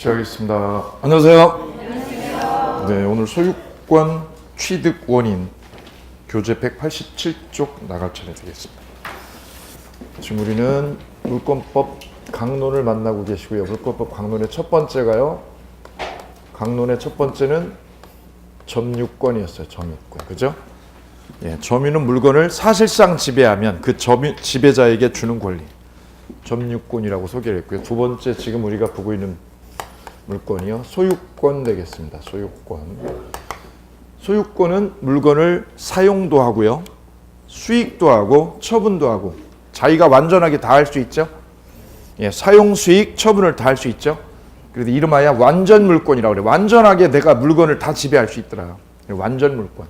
시작하겠습니다. 안녕하세요. 네, 오늘 소유권 취득 원인 교재 187쪽 나갈 차례 되겠습니다. 지금 우리는 물권법 강론을 만나고 계시고요. 물권법 강론의 첫 번째가요. 강론의 첫 번째는 점유권이었어요. 점유권. 그죠? 예, 점유는 물건을 사실상 지배하면 그 지배자에게 주는 권리. 점유권이라고 소개를 했고요. 두 번째 지금 우리가 보고 있는 물건이요. 소유권 되겠습니다. 소유권. 소유권은 물건을 사용도 하고요. 수익도 하고 처분도 하고 자기가 완전하게 다 할 수 있죠. 예, 사용, 수익, 처분을 다 할 수 있죠. 그래서 이름하여 완전 물권이라고 그래요. 완전하게 내가 물건을 다 지배할 수 있더라. 완전 물권.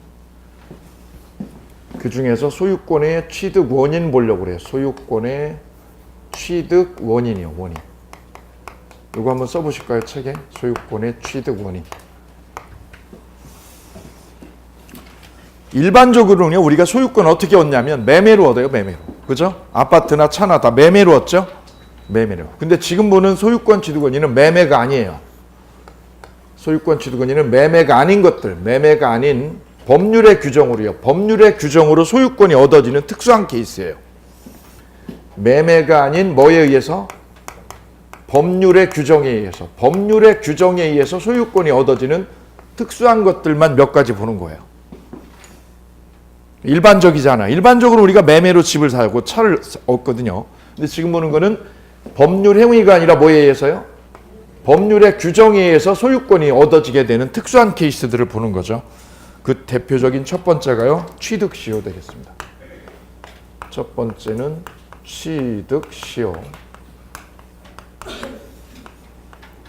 그 중에서 소유권의 취득 원인 보려고 그래요. 소유권의 취득 원인이요. 원인. 이거 한번 써보실까요? 책에. 소유권의 취득 원인. 일반적으로는요. 우리가 소유권 어떻게 얻냐면 매매로 얻어요. 매매로. 그죠? 아파트나 차나 다 매매로 얻죠? 매매로. 근데 지금 보는 소유권 취득 원인은 매매가 아니에요. 소유권 취득 원인은 매매가 아닌 것들. 매매가 아닌 법률의 규정으로요. 법률의 규정으로 소유권이 얻어지는 특수한 케이스예요. 매매가 아닌 뭐에 의해서? 법률의 규정에 의해서. 법률의 규정에 의해서 소유권이 얻어지는 특수한 것들만 몇 가지 보는 거예요. 일반적이잖아. 일반적으로 우리가 매매로 집을 사고 차를 얻거든요. 근데 지금 보는 거는 법률 행위가 아니라 뭐에 의해서요? 법률의 규정에 의해서 소유권이 얻어지게 되는 특수한 케이스들을 보는 거죠. 그 대표적인 첫 번째가요. 취득시효 되겠습니다. 첫 번째는 취득시효.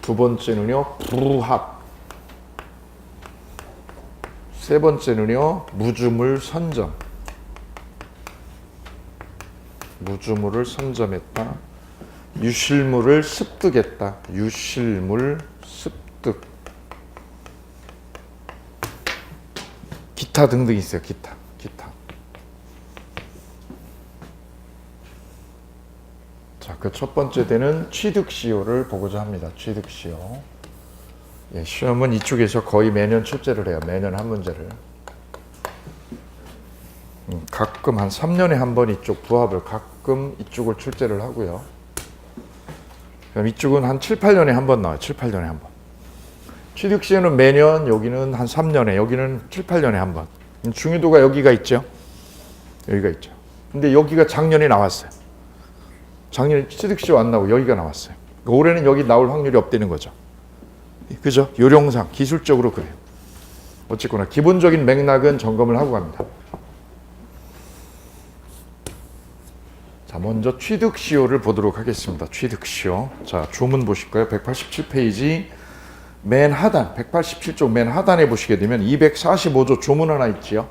두 번째는요. 불합. 세 번째는요. 무주물 선점. 무주물을 선점했다. 유실물을 습득했다. 유실물 습득. 기타 등등 있어요. 기타. 자, 그 첫 번째 되는 취득시효를 보고자 합니다. 취득시효. 예, 시험은 이쪽에서 거의 매년 출제를 해요. 매년 한 문제를. 가끔 한 3년에 한 번 이쪽 부합을 가끔 이쪽을 출제를 하고요. 그럼 이쪽은 한 7, 8년에 한 번 나와요. 7, 8년에 한 번. 취득시효는 매년, 여기는 한 3년에, 여기는 7, 8년에 한 번. 중요도가 여기가 있죠. 여기가 있죠. 근데 여기가 작년에 나왔어요. 작년에 취득시효 안 나오고 여기가 나왔어요. 올해는 여기 나올 확률이 없다는 거죠. 그죠? 요령상, 기술적으로 그래요. 어쨌거나 기본적인 맥락은 점검을 하고 갑니다. 자, 먼저 취득시효를 보도록 하겠습니다. 취득시효. 자, 조문 보실까요? 187페이지 맨 하단, 187쪽 맨 하단에 보시게 되면 245조 조문 하나 있지요.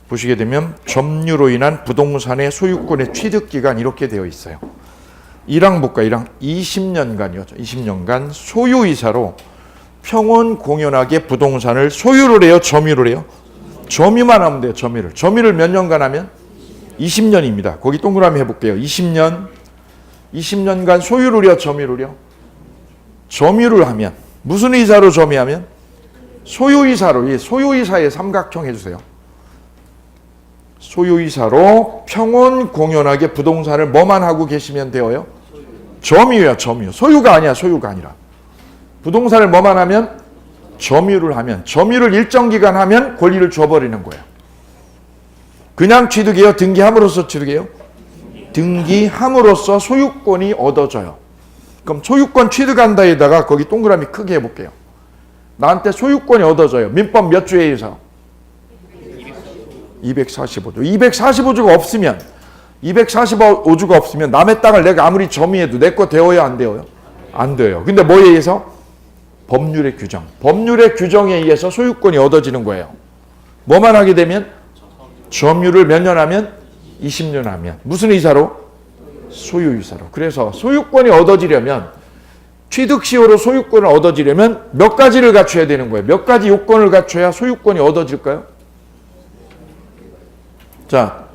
보시게 되면 점유로 인한 부동산의 소유권의 취득기간 이렇게 되어 있어요. 1항 볼까? 1항 20년간이요. 20년간 소유이사로 평온공연하게 부동산을 소유를 해요? 점유를 해요? 점유만 하면 돼요. 점유를. 점유를 몇 년간 하면? 20년입니다. 거기 동그라미 해볼게요. 20년간 소유를 해요? 점유를 해요? 점유를 하면 무슨 이사로 점유하면? 소유이사로. 예, 소유이사의 삼각형 해주세요. 소유이사로 평온공연하게 부동산을 뭐만 하고 계시면 되어요? 점유야, 점유. 소유가 아니야, 소유가 아니라. 부동산을 뭐만 하면? 점유를 하면. 점유를 일정 기간 하면 권리를 줘버리는 거예요. 그냥 취득이에요? 등기함으로써 취득이에요? 등기함으로써 소유권이 얻어져요. 그럼 소유권 취득한다에다가 거기 동그라미 크게 해볼게요. 나한테 소유권이 얻어져요. 민법 몇 조에 의해서? 245조. 245조가 없으면 245조가 없으면 남의 땅을 내가 아무리 점유해도 내 거 되어요? 안 되어요? 안 돼요. 근데 뭐에 의해서? 법률의 규정. 법률의 규정에 의해서 소유권이 얻어지는 거예요. 뭐만 하게 되면? 점유를 몇 년 하면? 20년 하면. 무슨 의사로? 소유이사로. 그래서 소유권이 얻어지려면 취득시효로 소유권을 얻어지려면 몇 가지를 갖춰야 되는 거예요. 몇 가지 요건을 갖춰야 소유권이 얻어질까요? 자,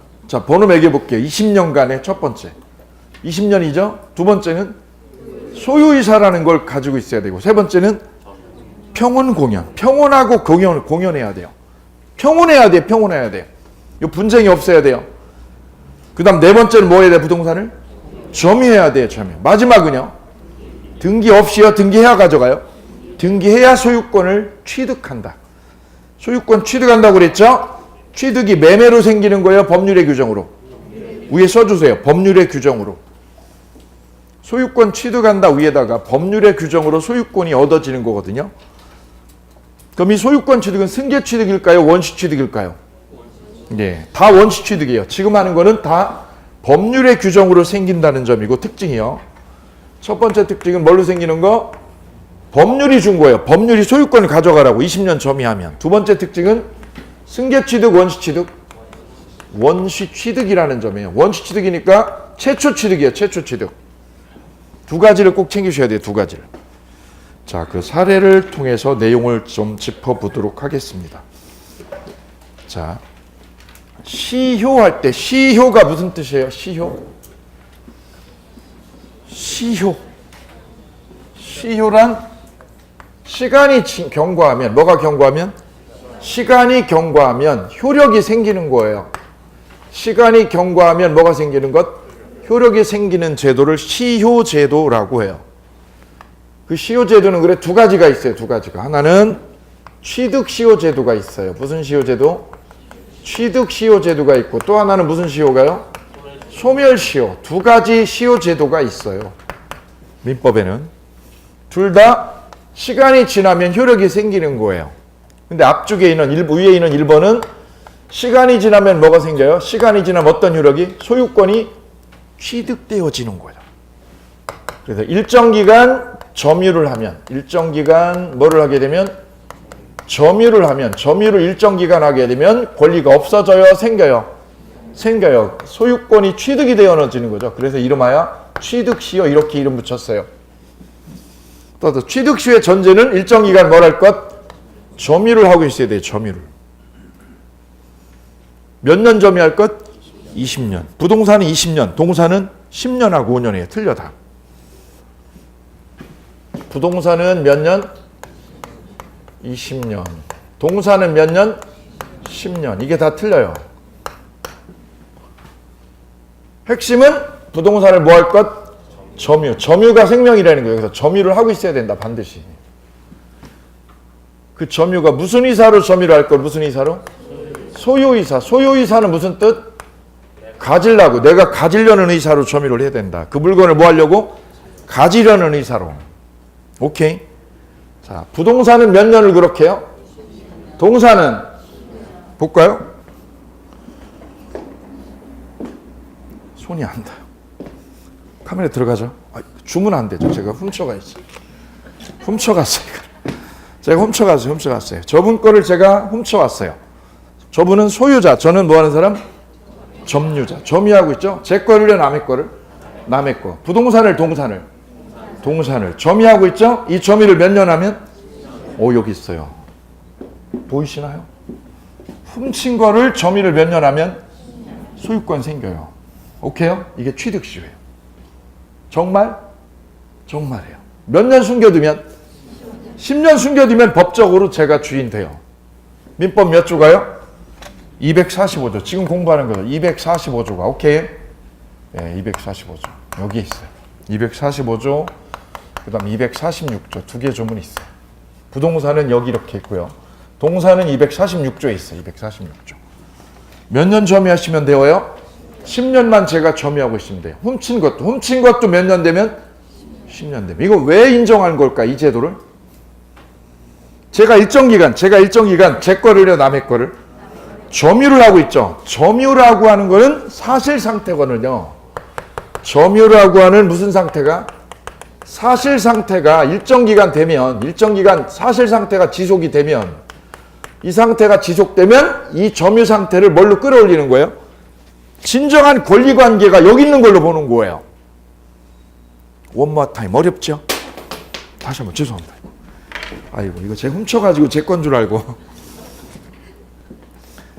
번호 매겨볼게요. 20년간의 첫 번째. 20년이죠? 두 번째는 소유이사라는 걸 가지고 있어야 되고, 세 번째는 평온공연. 평온하고 공연해야 돼요. 평온해야 돼, 평온해야 돼요. 이 분쟁이 없어야 돼요. 그 다음 네 번째는 뭐 해야 돼, 부동산을? 점유해야 돼요, 점유. 마지막은요, 등기 없이요, 등기해야 가져가요. 등기해야 소유권을 취득한다. 소유권 취득한다고 그랬죠? 취득이 매매로 생기는 거예요, 법률의 규정으로? 위에 써주세요. 법률의 규정으로. 소유권 취득한다 위에다가 법률의 규정으로 소유권이 얻어지는 거거든요. 그럼 이 소유권 취득은 승계 취득일까요? 원시 취득일까요? 네, 다 원시 취득이에요. 지금 하는 거는 다 법률의 규정으로 생긴다는 점이고, 특징이요. 첫 번째 특징은 뭘로 생기는 거? 법률이 준 거예요. 법률이 소유권을 가져가라고 20년 점유하면. 두 번째 특징은 승계 취득, 원시 취득? 원시 취득이라는 점이에요. 원시 취득이니까 최초 취득이에요. 최초 취득. 두 가지를 꼭 챙기셔야 돼요. 두 가지를. 자, 그 사례를 통해서 내용을 좀 짚어보도록 하겠습니다. 자, 시효할 때, 시효가 무슨 뜻이에요? 시효? 시효. 시효란 시간이 경과하면, 뭐가 경과하면? 시간이 경과하면 효력이 생기는 거예요. 시간이 경과하면 뭐가 생기는 것? 효력이 생기는 제도를 시효제도라고 해요. 그 시효제도는 그래 두 가지가 있어요. 두 가지가. 하나는 취득시효제도가 있어요. 무슨 시효제도? 취득시효제도가 있고, 또 하나는 무슨 시효가요? 소멸시효. 두 가지 시효제도가 있어요. 민법에는. 둘 다 시간이 지나면 효력이 생기는 거예요. 근데 앞쪽에 있는 위에 있는 1번은 시간이 지나면 뭐가 생겨요? 시간이 지나면 어떤 효력이? 소유권이 취득되어지는 거예요. 그래서 일정 기간 점유를 하면, 일정 기간 뭐를 하게 되면? 점유를 하면, 점유를 일정 기간 하게 되면 권리가 없어져요? 생겨요? 생겨요. 소유권이 취득이 되어지는 거죠. 그래서 이름하여 취득시효, 이렇게 이름 붙였어요. 또 취득시효의 전제는 일정 기간 뭘 할 것? 점유를 하고 있어야 돼요. 점유를. 몇 년 점유할 것? 20년. 부동산은 20년, 동산은 10년하고 5년이에요. 틀려 다. 부동산은 몇 년? 20년. 동산은 몇 년? 10년. 이게 다 틀려요. 핵심은 부동산을 뭐 할 것? 점유. 점유가 생명이라는 거예요. 그래서 점유를 하고 있어야 된다. 반드시. 그 점유가 무슨 이사로 점유를 할 걸? 무슨 이사로? 소유이사. 소유이사는 무슨 뜻? 가지려고. 내가 가지려는 의사로 점유를 해야 된다. 그 물건을 뭐 하려고? 가지려는 의사로. 오케이. 자, 부동산은 몇 년을 그렇게 해요? 동산은 볼까요? 손이 안 닿아요. 카메라 들어가죠. 주문 안 되죠. 제가 훔쳐가 있어요. 훔쳐갔어요. 제가 훔쳐갔어요. 저분 거를 제가 훔쳐왔어요. 저분은 소유자, 저는 뭐 하는 사람? 점유자. 점유하고 있죠. 제 거를요, 남의 거를? 남의 거. 부동산을, 동산을 점유하고 있죠. 이 점유를 몇 년 하면? 여기 있어요. 보이시나요? 훔친 거를 점유를 몇 년 하면? 소유권 생겨요. 오케이요? 이게 취득시효예요. 정말? 정말이에요. 몇 년 숨겨두면? 10년 숨겨두면 법적으로 제가 주인 돼요. 민법 몇 조가요? 245조. 지금 공부하는 거죠. 245조가. 오케이? 네, 245조. 여기 있어요. 245조, 그 다음 246조. 두 개 조문이 있어요. 부동산은 여기 이렇게 있고요. 동산은 246조에 있어요. 246조. 몇 년 점유하시면 되어요? 10년만 제가 점유하고 있으면 돼요. 훔친 것도 몇 년 되면? 10년 되면. 이거 왜 인정한 걸까, 이 제도를? 제가 일정 기간, 제 거를요, 남의 거를 점유를 하고 있죠. 점유라고 하는 거는 사실 상태거든요. 점유라고 하는 무슨 상태가? 사실 상태가 일정 기간 사실 상태가 지속이 되면, 이 상태가 지속되면 이 점유 상태를 뭘로 끌어올리는 거예요? 진정한 권리관계가 여기 있는 걸로 보는 거예요. One more time. 어렵죠? 다시 한번 죄송합니다. 아이고, 이거 제가 훔쳐가지고 제 건 줄 알고.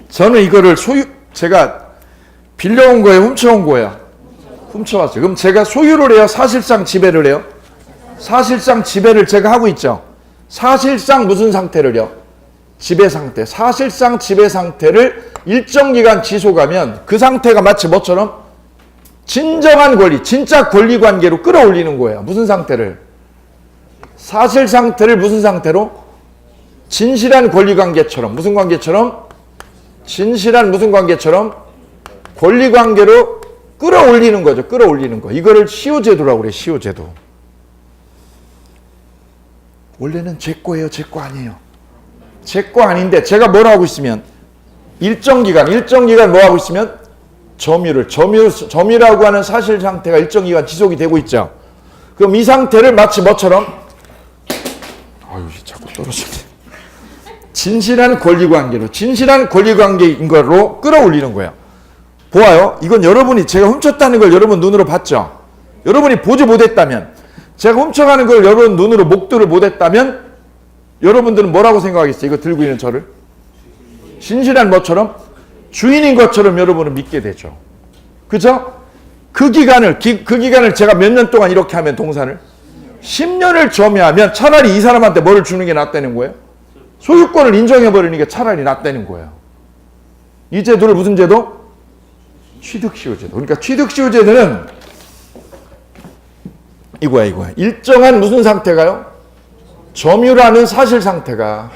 저는 이거를 제가 빌려온 거예요? 훔쳐온 거예요? 훔쳐왔어요. 그럼 제가 소유를 해요? 사실상 지배를 해요? 사실상 지배를 제가 하고 있죠. 사실상 무슨 상태를요? 지배 상태. 사실상 지배 상태를 일정 기간 지속하면 그 상태가 마치 뭐처럼? 진정한 권리, 진짜 권리 관계로 끌어올리는 거예요. 무슨 상태를? 사실 상태를 무슨 상태로? 진실한 권리 관계처럼. 무슨 관계처럼? 진실한 무슨 관계처럼? 권리 관계로 끌어올리는 거죠. 끌어올리는 거. 이거를 시효제도라고 그래요. 시효제도. 원래는 제 거예요. 제 거 아니에요. 제 거 아닌데 제가 뭘 하고 있으면 일정 기간 뭐 하고 있으면 점유라고 하는 사실 상태가 일정 기간 지속이 되고 있죠. 그럼 이 상태를 마치 뭐처럼? 아유, 자꾸 떨어지네. 진실한 권리관계로, 진실한 권리관계인 걸로 끌어올리는 거예요. 보아요. 이건 여러분이 제가 훔쳤다는 걸 여러분 눈으로 봤죠. 여러분이 보지 못했다면, 제가 훔쳐가는 걸 여러분 눈으로 목도를 못했다면 여러분들은 뭐라고 생각하겠어요? 이거 들고 있는 저를? 진실한 뭐처럼? 주인인 것처럼 여러분은 믿게 되죠. 그죠? 그 기간을 제가 몇 년 동안 이렇게 하면 동산을 10년을 점유하면 차라리 이 사람한테 뭐를 주는 게 낫다는 거예요? 소유권을 인정해버리는 게 차라리 낫다는 거예요. 이 제도를 무슨 제도? 취득시효제도. 그러니까 취득시효제도는 이거야. 일정한 무슨 상태가요? 점유라는 사실 상태가,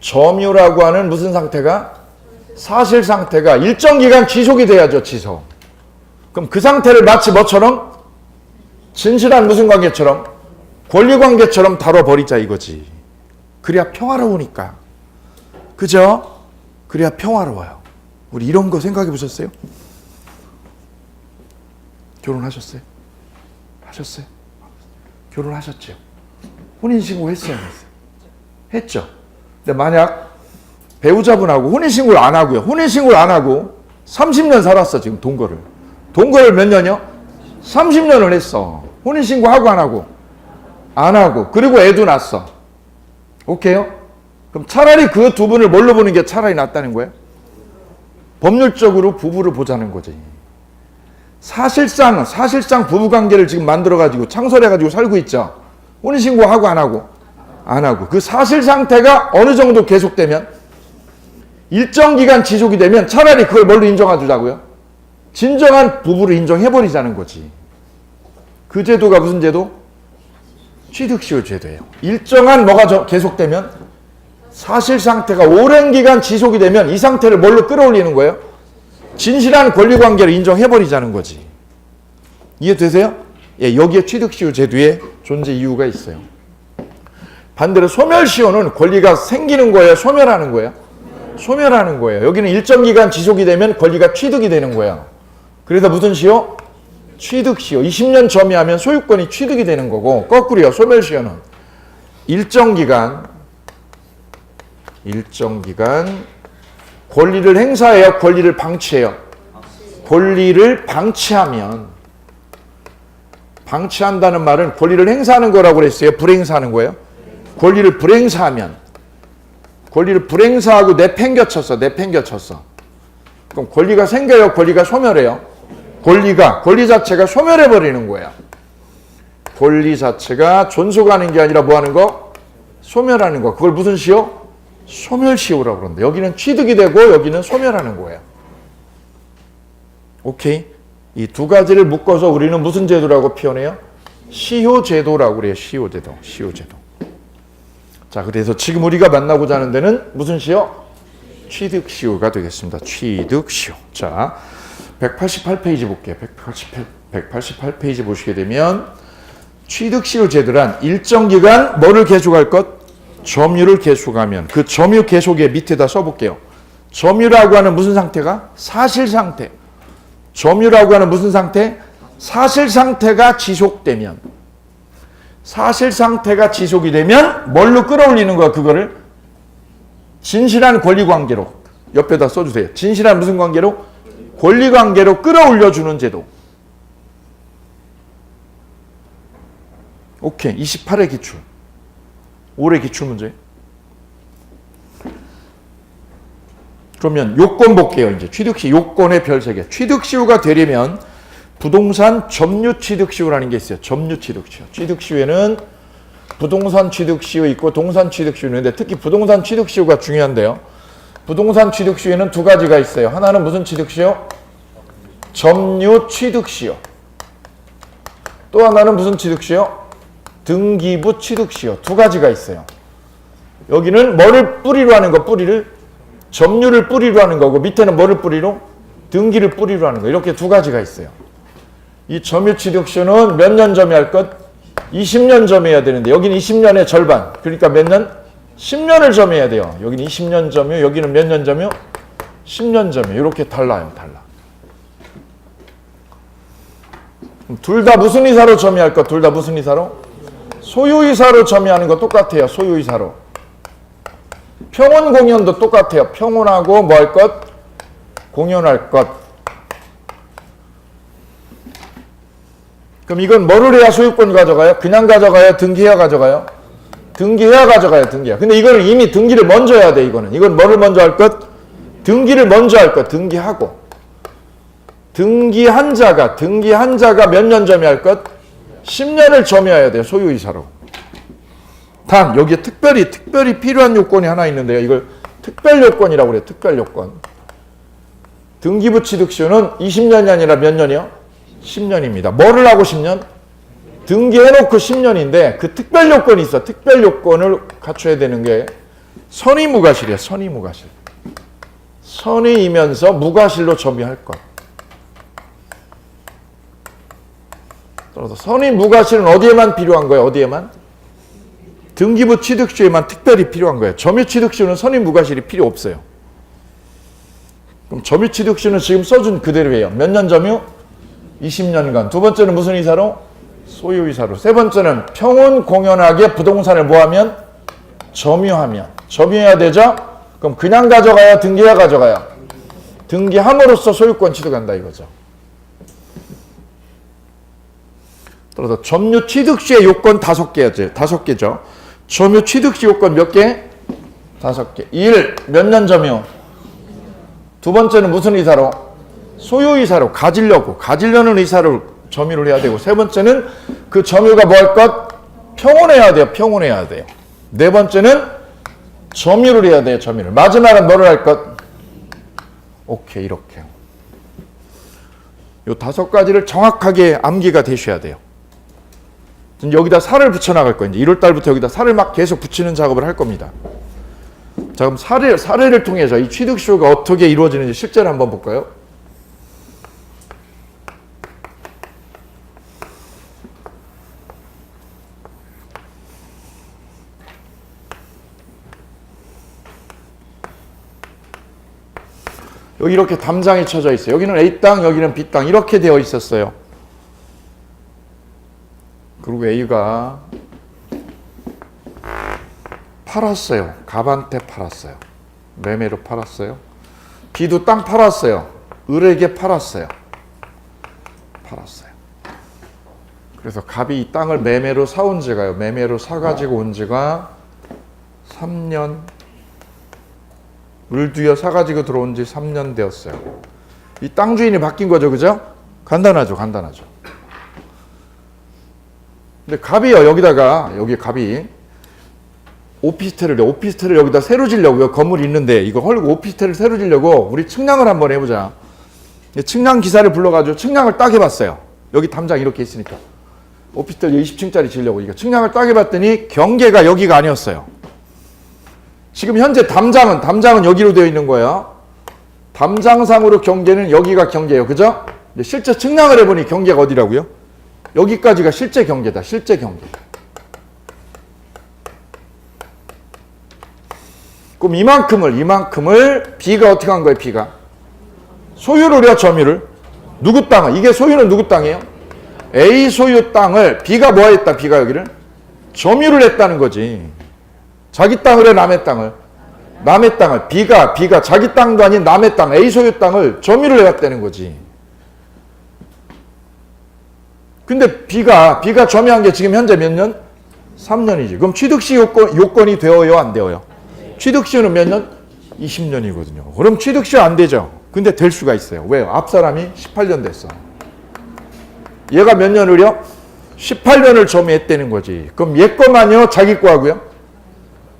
점유라고 하는 무슨 상태가? 사실 상태가 일정 기간 지속이 돼야죠. 지속. 그럼 그 상태를 마치 뭐처럼? 진실한 무슨 관계처럼? 권리 관계처럼 다뤄버리자 이거지. 그래야 평화로우니까. 그죠? 그래야 평화로워요. 우리 이런 거 생각해 보셨어요? 결혼하셨어요? 하셨어요? 결혼하셨죠? 혼인신고 했어요? 했죠? 근데 만약 배우자분하고 혼인신고를 안 하고요. 혼인신고를 안 하고 30년 살았어, 지금 동거를. 동거를 몇 년이요? 30년을 했어. 혼인신고하고 안 하고? 안 하고. 그리고 애도 낳았어. 오케이요? 그럼 차라리 그 두 분을 뭘로 보는 게 차라리 낫다는 거예요? 법률적으로 부부를 보자는 거지. 사실상 부부관계를 지금 만들어가지고 창설해가지고 살고 있죠. 혼인신고하고 안 하고? 안 하고. 그 사실 상태가 어느 정도 계속되면 일정 기간 지속이 되면 차라리 그걸 뭘로 인정해 주자고요? 진정한 부부를 인정해버리자는 거지. 그 제도가 무슨 제도? 취득시효 제도예요. 일정한 뭐가 계속되면 사실 상태가 오랜 기간 지속이 되면 이 상태를 뭘로 끌어올리는 거예요? 진실한 권리관계를 인정해버리자는 거지. 이해되세요? 예, 여기에 취득시효 제도의 존재 이유가 있어요. 반대로 소멸시효는 권리가 생기는 거예요? 소멸하는 거예요? 소멸하는 거예요. 여기는 일정 기간 지속이 되면 권리가 취득이 되는 거예요. 그래서 무슨 시효? 취득시효. 20년 점유하면 소유권이 취득이 되는 거고, 거꾸로요. 소멸시효는 일정 기간 권리를 행사해요? 권리를 방치해요? 권리를 방치하면, 방치한다는 말은 권리를 행사하는 거라고 그랬어요? 불행사하는 거예요? 권리를 불행사하면, 권리를 불행사하고 내팽겨쳤어. 그럼 권리가 생겨요? 권리가 소멸해요? 권리 자체가 소멸해버리는 거예요. 권리 자체가 존속하는 게 아니라 뭐 하는 거? 소멸하는 거. 그걸 무슨 시효? 소멸시효라고 그러는데, 여기는 취득이 되고 여기는 소멸하는 거예요. 오케이? 이 두 가지를 묶어서 우리는 무슨 제도라고 표현해요? 시효제도라고 그래요. 시효제도. 자, 그래서 지금 우리가 만나고자 하는 데는 무슨 시효? 취득시효가 되겠습니다. 취득시효. 자, 188페이지 볼게요. 188페이지 보시게 되면 취득시효 제도란 일정 기간 뭐를 계속할 것? 점유를 계속하면, 그 점유 계속의 밑에다 써볼게요. 점유라고 하는 무슨 상태가? 사실 상태. 점유라고 하는 무슨 상태? 사실 상태가 지속되면, 사실 상태가 지속이 되면 뭘로 끌어올리는 거야? 그거를 진실한 권리 관계로, 옆에다 써주세요. 진실한 무슨 관계로? 권리 관계로 끌어올려주는 제도. 오케이. 28회 기출. 올해 기출 문제. 그러면 요건 볼게요. 이제 취득시 요건의 별 3개. 취득시효가 되려면 부동산 점유 취득시효라는 게 있어요. 점유 취득시효. 취득시효에는 부동산 취득시효 있고 동산 취득시효 있는데 특히 부동산 취득시효가 중요한데요. 부동산 취득시효에는 두 가지가 있어요. 하나는 무슨 취득시효? 점유 취득시효. 또 하나는 무슨 취득시효? 등기부 취득시효. 두 가지가 있어요. 여기는 뭐를 뿌리로 하는 거, 뿌리를? 점유를 뿌리로 하는 거고 밑에는 뭐를 뿌리로? 등기를 뿌리로 하는 거. 이렇게 두 가지가 있어요. 이 점유 취득시효는 몇 년 점유할 것? 20년 점유해야 되는데 여기는 20년의 절반. 그러니까 몇 년? 10년을 점유해야 돼요. 여기는 20년 점유, 여기는 몇 년 점유? 10년 점유. 이렇게 달라요. 달라. 둘 다 무슨 이사로 점유할 것? 둘 다 무슨 이사로? 소유이사로 점유하는 거 똑같아요. 소유이사로. 평온 공연도 똑같아요. 평온하고 뭐 할 것? 공연할 것. 그럼 이건 뭐를 해야 소유권 가져가요? 그냥 가져가요? 등기해야 가져가요? 등기해야 가져가요. 등기해야. 근데 이거는 이미 등기를 먼저 해야 돼. 이거는. 이건 뭐를 먼저 할 것? 등기를 먼저 할 것. 등기하고. 등기한 자가 몇 년 점유할 것? 10년을 점유해야 돼요. 소유이사로. 단 여기에 특별히 필요한 요건이 하나 있는데요. 이걸 특별요건이라고 그래요. 특별요건. 등기부 취득시효는 20년이 아니라 몇 년이요? 10년입니다. 뭐를 하고 10년? 등기해놓고 10년인데 그 특별요건이 있어. 특별요건을 갖춰야 되는 게 선의무과실이에요. 선의무과실. 선의이면서 무과실로 점유할 것. 선의무과실은 어디에만 필요한 거예요? 어디에만? 등기부 취득시효에만 특별히 필요한 거예요. 점유취득시효는 선의무과실이 필요 없어요. 그럼 점유취득시효는 지금 써준 그대로예요. 몇 년 점유? 20년간. 두 번째는 무슨 이사로? 소유이사로. 세 번째는 평온 공연하게 부동산을 뭐하면? 점유하면. 점유해야 되죠? 그럼 그냥 가져가야 등기해야 가져가요? 등기함으로써 소유권 취득한다 이거죠. 따라서 점유 취득시의 요건 5개죠. 점유 취득시 요건 몇 개? 5개. 1. 몇 년 점유? 두 번째는 무슨 이사로? 소유이사로. 가지려는 이사를 점유를 해야 되고, 세 번째는 그 점유가 뭐 할 것? 평온해야 돼요. 평온해야 돼요. 네 번째는 점유를 해야 돼요. 점유를. 마지막은 뭐를 할 것? 오케이. 이렇게. 요 5가지를 정확하게 암기가 되셔야 돼요. 여기다 살을 붙여나갈 거예요. 이제 1월달부터 여기다 살을 막 계속 붙이는 작업을 할 겁니다. 자, 그럼 사례를 통해서 이 취득시효가 어떻게 이루어지는지 실제로 한번 볼까요? 여기 이렇게 담장이 쳐져 있어요. 여기는 A땅, 여기는 B땅 이렇게 되어 있었어요. 그리고 A가 팔았어요. 갑한테 팔았어요. 매매로 팔았어요. B도 땅 팔았어요. 을에게 팔았어요. 그래서 갑이 이 땅을 매매로 사온 지가요. 매매로 사가지고 온 지가 3년. 을도요 사가지고 들어온 지 3년 되었어요. 이 땅 주인이 바뀐 거죠. 그죠? 간단하죠. 근데 갑이요. 여기 갑이 오피스텔을 여기다 새로 지려고요. 건물이 있는데 이거 헐고 오피스텔을 새로 지려고 우리 측량을 한번 해보자. 측량 기사를 불러가지고 측량을 딱 해봤어요. 여기 담장 이렇게 있으니까 오피스텔 20층짜리 지려고 이거 측량을 딱 해봤더니 경계가 여기가 아니었어요. 지금 현재 담장은 여기로 되어 있는 거예요. 담장상으로 경계는 여기가 경계예요. 그죠? 근데 실제 측량을 해보니 경계가 어디라고요? 여기까지가 실제 경계다. 실제 경계. 그럼 이만큼을 B가 어떻게 한 거예요? B가 소유를 해요? 점유를? 누구 땅을? 이게 소유는 누구 땅이에요? A 소유 땅을 B가 뭐 했다? B가 여기를 점유를 했다는 거지. 자기 땅을 해? 남의 땅을? 남의 땅을. B가 자기 땅도 아닌 남의 땅, A 소유 땅을 점유를 해왔다는 거지. 근데 B가 점유한 게 지금 현재 몇 년? 3년이지. 그럼 취득시 요건이 되어요? 안 되어요? 취득시효는 몇 년? 20년이거든요. 그럼 취득시효 안 되죠. 근데 될 수가 있어요. 왜요? 앞 사람이 18년 됐어. 얘가 몇 년을요? 18년을 점유했다는 거지. 그럼 얘 거만요? 자기 거하고요?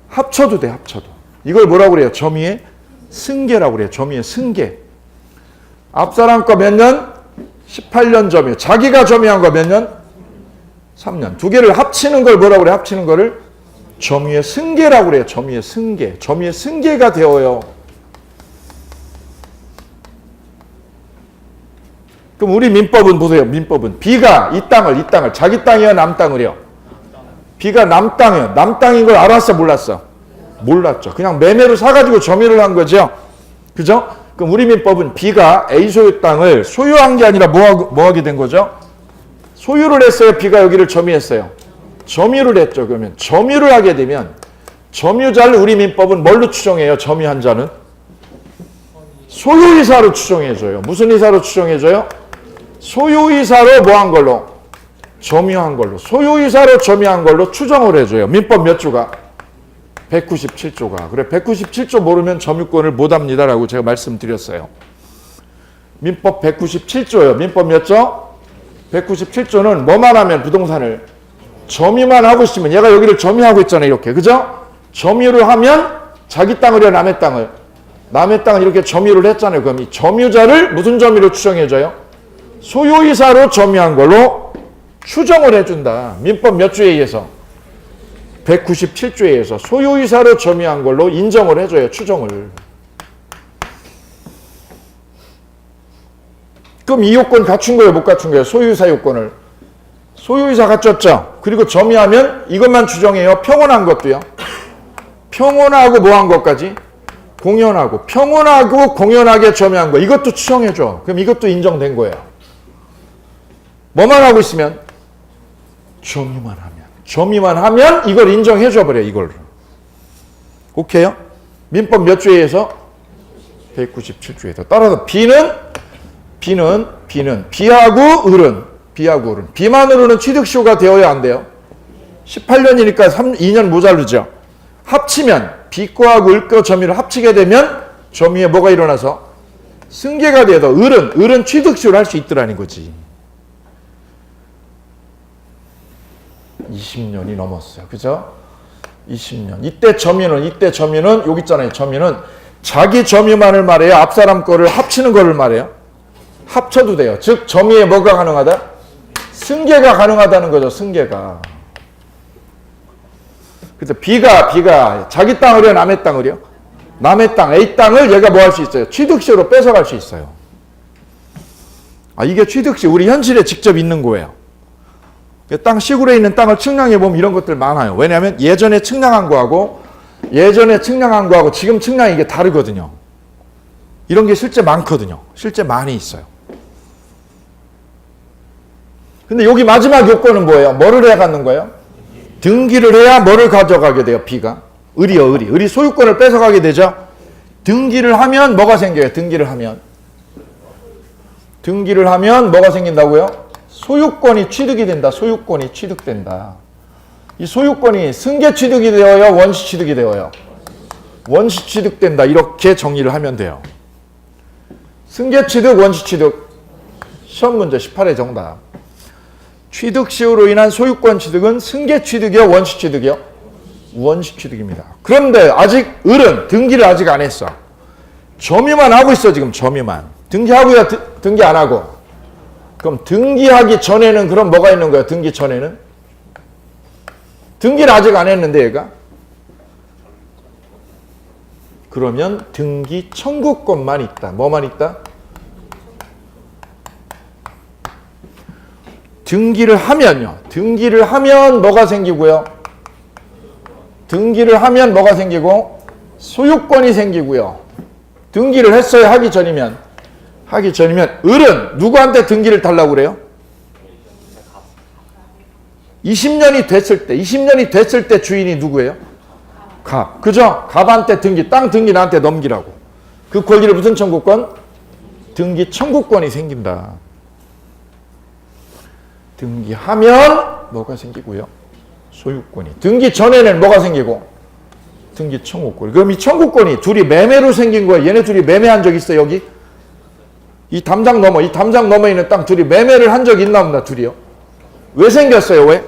합쳐도 돼, 합쳐도. 이걸 뭐라고 그래요? 점유의 승계라고 그래요. 점유의 승계. 앞사람 거 몇 년? 18년 점유. 자기가 점유한 거 몇 년? 3년. 두 개를 합치는 걸 뭐라고 그래? 합치는 거를 점유의 승계라고 그래요. 점유의 승계. 점유의 승계가 되어요. 그럼 우리 민법은 보세요. 민법은 B가 이 땅을 자기 땅이요, 남 땅을요? B가 남 땅이요. 남 땅인 걸 알았어, 몰랐어? 몰랐죠. 그냥 매매로 사가지고 점유를 한 거죠. 그죠? 그럼 우리 민법은 B가 A 소유 땅을 소유한 게 아니라 뭐 하게 된 거죠? 소유를 했어요. B가 여기를 점유했어요. 점유를 했죠. 그러면 점유를 하게 되면 점유자를 우리 민법은 뭘로 추정해요? 점유한 자는? 소유이사로 추정해줘요. 무슨 이사로 추정해줘요? 소유이사로 뭐 한 걸로? 점유한 걸로. 소유이사로 점유한 걸로 추정을 해줘요. 민법 몇 조가? 197조가. 그래, 197조 모르면 점유권을 못합니다라고 제가 말씀드렸어요. 민법 197조예요. 민법 몇 조? 197조는 뭐만 하면 부동산을 점유만 하고 있으면 얘가 여기를 점유하고 있잖아요. 이렇게. 그죠? 점유를 하면 자기 땅을요, 남의 땅을. 남의 땅을 이렇게 점유를 했잖아요. 그럼 이 점유자를 무슨 점유로 추정해줘요? 소유이사로 점유한 걸로 추정을 해준다. 민법 몇 조에 의해서? 197조에 의해서 소유이사로 점유한 걸로 인정을 해줘요. 추정을. 그럼 이 요건 갖춘 거예요? 못 갖춘 거예요? 소유이사 요건을. 소유이사 갖췄죠? 그리고 점유하면 이것만 추정해요. 평온한 것도요. 평온하고 뭐 한 것까지? 공연하고. 평온하고 공연하게 점유한 거. 이것도 추정해줘. 그럼 이것도 인정된 거예요. 뭐만 하고 있으면? 점유만 하면. 점유만 하면 이걸 인정해줘 버려요. 이걸. 오케이요? 민법 몇 조에 의해서? 197조에서. 따라서 B하고 을은 B만으로는 취득시효가 되어야 안 돼요. 18년이니까 2년 모자르죠. 합치면 B거하고 을거 점유를 합치게 되면 점유에 뭐가 일어나서? 승계가 돼서 을은 취득시효를 할 수 있더라는 거지. 20년이 넘었어요. 그죠? 20년. 이때 점유는 여기 있잖아요. 점유는 자기 점유만을 말해요. 앞사람 거를 합치는 거를 말해요. 합쳐도 돼요. 즉 점유에 뭐가 가능하다? 승계가 가능하다는 거죠. 승계가. 그래서 B가 자기 땅을요, 남의 땅을요? 남의 땅, A 땅을 얘가 뭐 할 수 있어요? 취득시효로 뺏어갈 수 있어요. 이게 취득시 우리 현실에 직접 있는 거예요. 시골에 있는 땅을 측량해 보면 이런 것들 많아요. 왜냐하면 예전에 측량한 거하고 지금 측량이 이게 다르거든요. 이런 게 실제 많거든요. 실제 많이 있어요. 근데 여기 마지막 요건은 뭐예요? 뭐를 해야 갖는 거예요? 등기를 해야 뭐를 가져가게 돼요? B가. 을이 소유권을 뺏어가게 되죠. 등기를 하면 뭐가 생겨요? 등기를 하면 뭐가 생긴다고요? 소유권이 취득이 된다. 소유권이 취득된다. 이 소유권이 승계 취득이 되어요? 원시 취득이 되어요? 원시 취득된다. 이렇게 정리를 하면 돼요. 승계 취득, 원시 취득. 시험 문제 18회 정답. 취득시효로 인한 소유권 취득은 승계 취득이요? 원시 취득이요? 원시 취득입니다. 그런데 아직 을은 등기를 아직 안 했어. 점유만 하고 있어. 지금 점유만. 등기하고요? 등기 안 하고? 그럼 등기하기 전에는 그럼 뭐가 있는 거야? 등기 전에는? 등기를 아직 안 했는데 얘가? 그러면 등기 청구권만 있다. 뭐만 있다? 등기를 하면요. 등기를 하면 뭐가 생기고요? 등기를 하면 뭐가 생기고? 소유권이 생기고요. 등기를 했어요. 하기 전이면 을은 누구한테 등기를 달라고 그래요? 20년이 됐을 때 주인이 누구예요? 갑. 그죠? 갑한테 등기, 땅 등기 나한테 넘기라고. 그 권리를 무슨 청구권? 등기 청구권이 생긴다. 등기하면 뭐가 생기고요? 소유권이. 등기 전에는 뭐가 생기고? 등기 청구권. 그럼 이 청구권이 둘이 매매로 생긴 거예요. 얘네 둘이 매매한 적 있어요, 여기? 이 담장 너머에 있는 땅 둘이 매매를 한 적이 있나 없나 둘이요? 왜 생겼어요? 왜?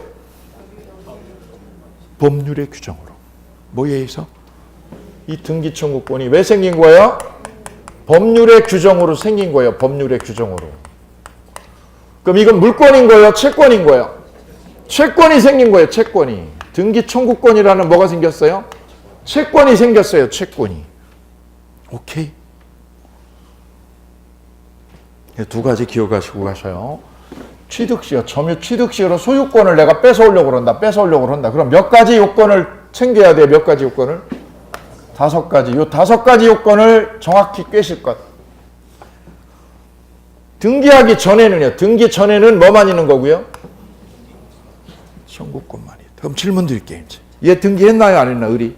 법률의 규정으로. 뭐에 의해서? 이 등기 청구권이 왜 생긴 거예요? 법률의 규정으로 생긴 거예요. 법률의 규정으로. 그럼 이건 물권인 거예요? 채권인 거예요? 채권이 생긴 거예요. 채권이. 등기 청구권이라는 뭐가 생겼어요? 채권이 생겼어요. 채권이. 오케이? 두 가지 기억하시고 가셔요. 취득시효, 점유 취득시효로 소유권을 내가 뺏어오려고 그런다. 그럼 몇 가지 요건을 챙겨야 돼요? 몇 가지 요건을? 5가지. 요 5가지 요건을 정확히 꿰실 것. 등기하기 전에는요. 등기 전에는 뭐만 있는 거고요? 청구권만 있다. 그럼 질문 드릴게요. 이제. 얘 등기했나요? 안 했나? 의리.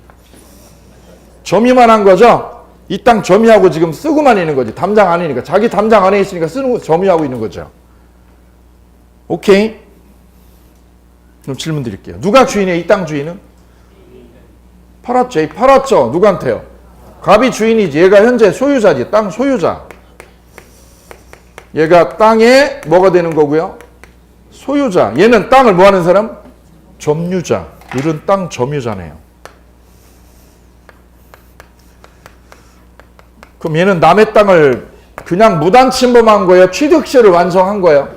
점유만 한 거죠? 이 땅 점유하고 지금 쓰고만 있는 거지. 담장 안이니까. 자기 담장 안에 있으니까 쓰는 거 점유하고 있는 거죠. 오케이? 그럼 질문 드릴게요. 누가 주인이에요? 이 땅 주인은? 팔았죠. 팔았죠. 누구한테요? 갑이 주인이지. 얘가 현재 소유자지. 땅 소유자. 얘가 땅에 뭐가 되는 거고요? 소유자. 얘는 땅을 뭐 하는 사람? 점유자. 을은 땅 점유자네요. 그럼 얘는 남의 땅을 그냥 무단 침범한 거예요? 취득시효를 완성한 거예요?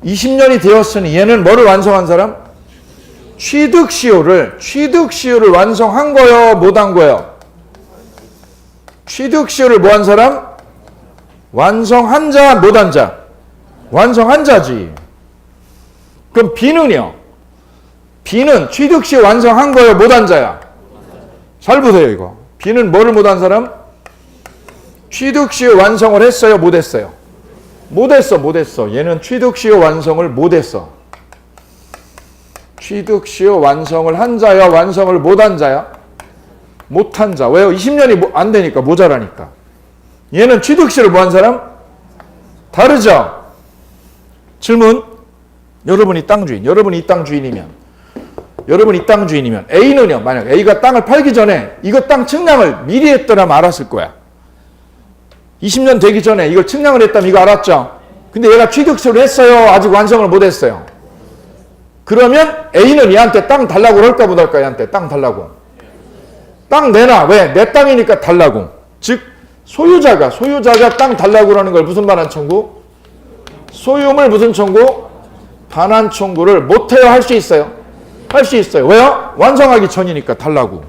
20년이 되었으니 얘는 뭐를 완성한 사람? 취득시효를 완성한 거예요? 못한 거예요? 취득시효를 뭐 한 사람? 완성한 자, 못한 자? 완성한 자지. 그럼 B는요? B는 취득시효 완성한 거예요? 못한 자야? 잘 보세요 이거. B는 뭐를 못한 사람? 취득시효 완성을 했어요? 못했어요? 못했어. 얘는 취득시효 완성을 못했어. 취득시효 완성을 한 자야? 완성을 못한 자야? 못한 자. 왜요? 20년이 안 되니까, 모자라니까. 얘는 취득시효를 뭐 한 사람? 다르죠? 질문. 여러분이 이 땅 주인이면 A는요, 만약 A가 땅을 팔기 전에 이거 땅 측량을 미리 했더라면 알았을 거야. 20년 되기 전에 이걸 측량을 했다면 이거 알았죠? 근데 얘가 취득시효를 했어요? 아직 완성을 못 했어요? 그러면 A는 얘한테 땅 달라고 할까 못 할까? 얘한테 땅 달라고. 땅 내놔. 왜? 내 땅이니까 달라고. 즉 소유자가 땅 달라고 하는 걸 무슨 반환 청구? 소유물 무슨 청구? 반환 청구를 못해요? 할 수 있어요? 할 수 있어요. 왜요? 완성하기 전이니까 달라고.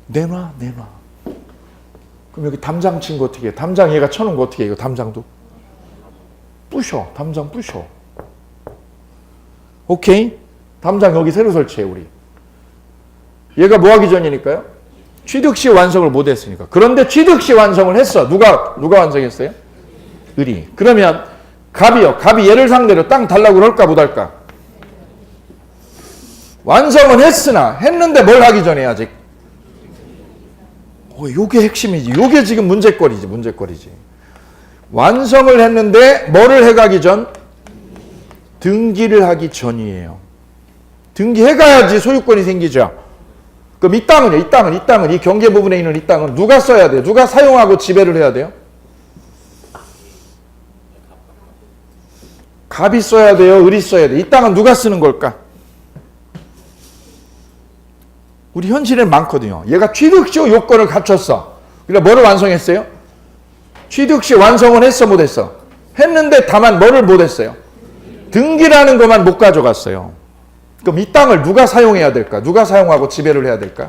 내놔. 그럼 여기 담장 친 거 어떻게 해? 담장 얘가 쳐놓은 거 어떻게 해? 이거 담장도? 부셔. 담장 부셔. 오케이? 담장 여기 새로 설치해, 우리. 얘가 뭐 하기 전이니까요? 취득시 완성을 못 했으니까. 그런데 취득시 완성을 했어. 누가 완성했어요? 을이. 그러면 갑이 얘를 상대로 땅 달라고 할까 못 할까? 완성은 했는데 뭘 하기 전에 아직? 요게 핵심이지. 요게 지금 문제거리지. 완성을 했는데 뭐를 해가기 전? 등기를 하기 전이에요. 등기해가야지 소유권이 생기죠. 그럼 이 땅은 이 경계 부분에 있는 이 땅은 누가 써야 돼요? 누가 사용하고 지배를 해야 돼요? 갑이 써야 돼요? 을이 써야 돼요? 이 땅은 누가 쓰는 걸까? 우리 현실엔 많거든요. 얘가 취득시효 요건을 갖췄어. 그러니까 뭐를 완성했어요? 취득시 완성은 했어, 못했어? 했는데 다만 뭐를 못했어요? 등기라는 것만 못 가져갔어요. 그럼 이 땅을 누가 사용해야 될까? 누가 사용하고 지배를 해야 될까?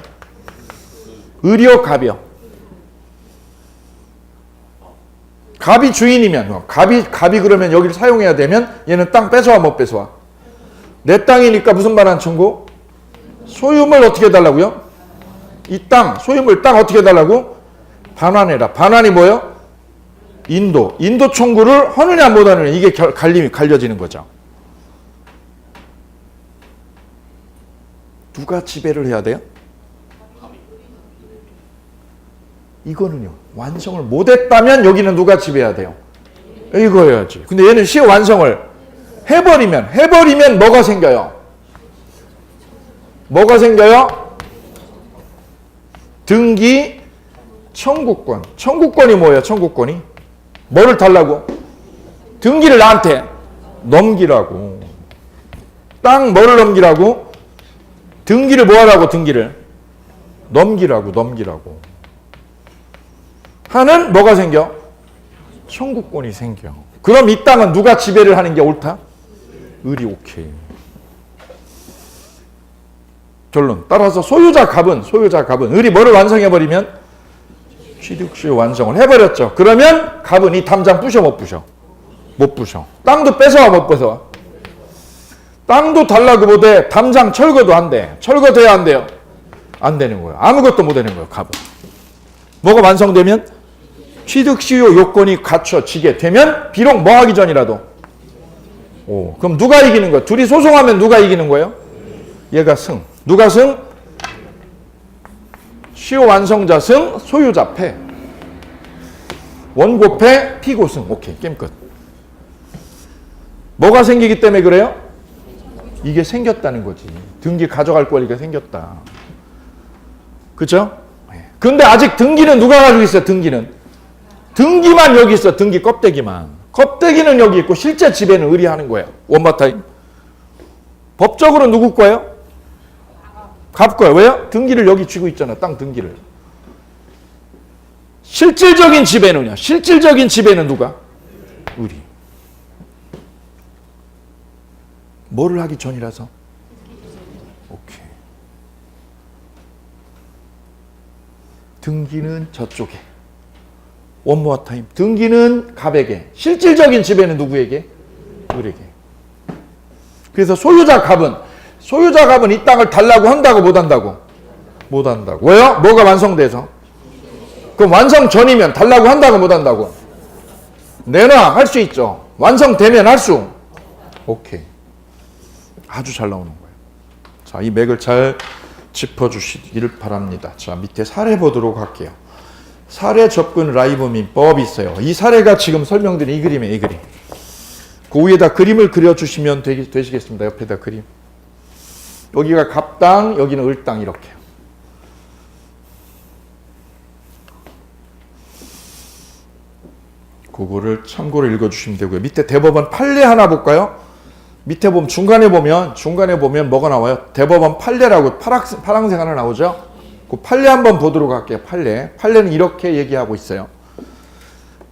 을이요, 갑이요? 갑이 주인이면, 갑이 그러면 여기를 사용해야 되면 얘는 땅 뺏어와, 못 뺏어와? 내 땅이니까 무슨 반환 청구? 소유물 어떻게 해달라고요? 이 땅, 소유물 땅 어떻게 해달라고? 반환해라. 반환이 뭐예요? 인도 청구를 하느냐 못 하느냐, 이게 갈려지는 거죠. 누가 지배를 해야 돼요? 이거는요, 완성을 못했다면 여기는 누가 지배해야 돼요? 이거 해야지. 근데 얘는 시효 완성을 해버리면 뭐가 생겨요? 등기 청구권. 청구권이 뭐예요? 청구권이? 뭐를 달라고? 등기를 나한테 넘기라고. 땅 뭐를 넘기라고? 등기를 뭐 하라고? 등기를 넘기라고. 하는 뭐가 생겨? 청구권이 생겨. 그럼 이 땅은 누가 지배를 하는 게 옳다? 을이 오케이. 결론. 따라서 소유자 갑은 을이 뭐를 완성해버리면 취득시효 완성을 해버렸죠. 그러면 갑은 이 담장 부셔 못 부셔? 못 부셔. 땅도 뺏어와 못 뺏어와? 땅도 달라고 못해. 담장 철거도 안 돼. 철거돼야 안 돼요? 안 되는 거예요. 아무것도 못 하는 거예요. 갑은. 뭐가 완성되면 취득시효 요건이 갖춰지게 되면 비록 뭐 하기 전이라도 그럼 누가 이기는 거야? 둘이 소송하면 누가 이기는 거예요? 얘가 승. 누가 승? 시효 완성자 승, 소유자 패. 원고 패, 피고 승. 오케이, 게임 끝. 뭐가 생기기 때문에 그래요? 이게 생겼다는 거지. 등기 가져갈 권리가 생겼다. 그죠? 근데 아직 등기는 누가 가지고 있어요? 등기만 여기 있어. 등기 껍데기만. 껍데기는 여기 있고 실제 지배는 을이 하는 거예요. 원바타임. 법적으로 누구 거예요? 갑 거예요. 왜요? 등기를 여기 쥐고 있잖아. 땅 등기를. 실질적인 지배는요. 실질적인 지배는 누가? 을이. 뭐를 하기 전이라서? 오케이. 등기는 저쪽에. 원모어 타임. 등기는 갑에게. 실질적인 지배는 누구에게? 을에게. 그래서 소유자 갑은 이 땅을 달라고 한다고 못 한다고? 못 한다고. 왜요? 뭐가 완성돼서? 그럼 완성 전이면 달라고 한다고 못 한다고? 내놔. 할 수 있죠. 완성되면 할 수. 오케이. 아주 잘 나오는 거예요. 자, 이 맥을 잘 짚어주시길 바랍니다. 자, 밑에 사례 보도록 할게요. 사례 접근 라이브 민법이 있어요. 이 사례가 지금 설명드린 이 그림이에요. 이 그림. 그 위에다 그림을 그려주시면 되시겠습니다. 옆에다 그림. 여기가 갑땅, 여기는 을땅 이렇게. 그거를 참고로 읽어주시면 되고요. 밑에 대법원 판례 하나 볼까요? 밑에 보면 중간에 보면 뭐가 나와요? 대법원 판례라고 파랑색 하나 나오죠? 그 판례 한번 보도록 할게요. 판례는 이렇게 얘기하고 있어요.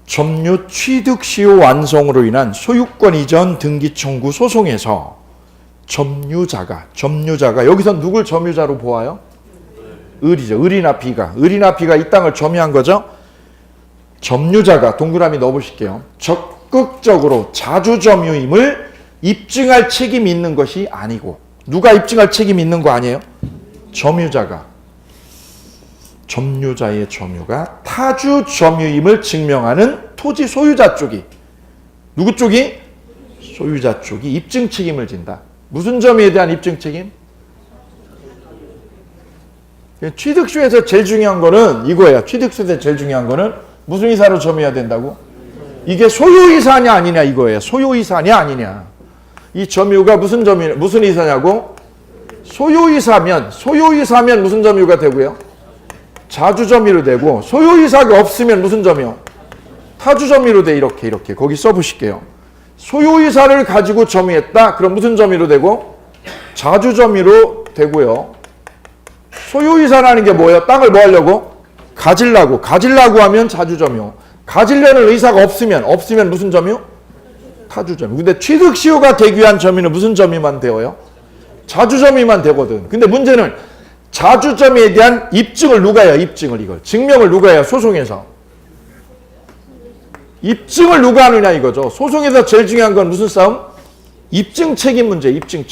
점유 취득시효 완성으로 인한 소유권 이전 등기 청구 소송에서 점유자가 여기서 누굴 점유자로 보아요? 을이죠. 을이나 비가 이 땅을 점유한 거죠. 점유자가 동그라미 넣어보실게요. 적극적으로 자주점유임을 입증할 책임이 있는 것이 아니고 누가 입증할 책임이 있는 거 아니에요? 점유자의 점유가 타주 점유임을 증명하는 토지 소유자 쪽이 누구 쪽이? 소유자 쪽이 입증 책임을 진다. 무슨 점유에 대한 입증 책임? 취득시효에서 제일 중요한 거는 이거예요. 취득시효에서 제일 중요한 거는 무슨 이사로 점유해야 된다고? 이게 소유이사냐 아니냐 이거예요. 소유이사냐 아니냐. 이 점유가 무슨 이사냐고? 소유이사면 무슨 점유가 되고요? 자주점유로 되고 소유이사가 없으면 무슨 점유? 타주점유로 돼. 이렇게 거기 써보실게요. 소유이사를 가지고 점유했다. 그럼 무슨 점유로 되고? 자주점유로 되고요. 소유이사라는 게 뭐예요? 땅을 뭐 하려고? 가지려고 하면 자주점유. 가지려는 의사가 없으면 무슨 점유? 타주점유. 근데 취득시효가 되기 위한 점유는 무슨 점유만 되어요? 자주점유만 되거든. 근데 문제는 자주점유에 대한 입증을 누가 해요? 이걸. 증명을 누가 해요? 소송에서. 입증을 누가 하느냐 이거죠. 소송에서 제일 중요한 건 무슨 싸움? 입증 책임 문제. 입증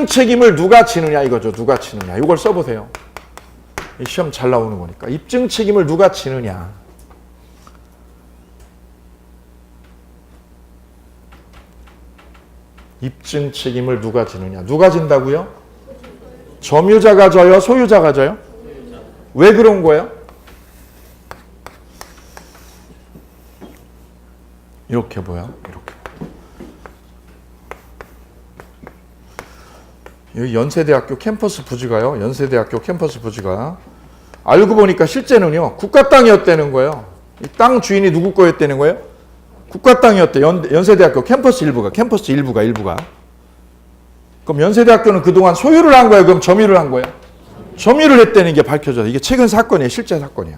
책임을 누가 지느냐 이거죠. 누가 지느냐. 이걸 써보세요. 시험 잘 나오는 거니까. 입증 책임을 누가 지느냐. 입증 책임을 누가 지느냐. 누가 진다고요? 점유자가 져요? 소유자가 져요? 왜 그런 거예요? 이렇게 보여. 이렇게. 여기 연세대학교 캠퍼스 부지가요. 연세대학교 캠퍼스 부지가 알고 보니까 실제는요. 국가 땅이었다는 거예요. 이 땅 주인이 누구 거였다는 거예요? 국가 땅이었대. 연세대학교 캠퍼스 일부가. 그럼 연세대학교는 그동안 소유를 한 거예요? 그럼 점유를 한 거예요? 점유를 했다는 게 밝혀져요. 이게 최근 사건이에요. 실제 사건이에요.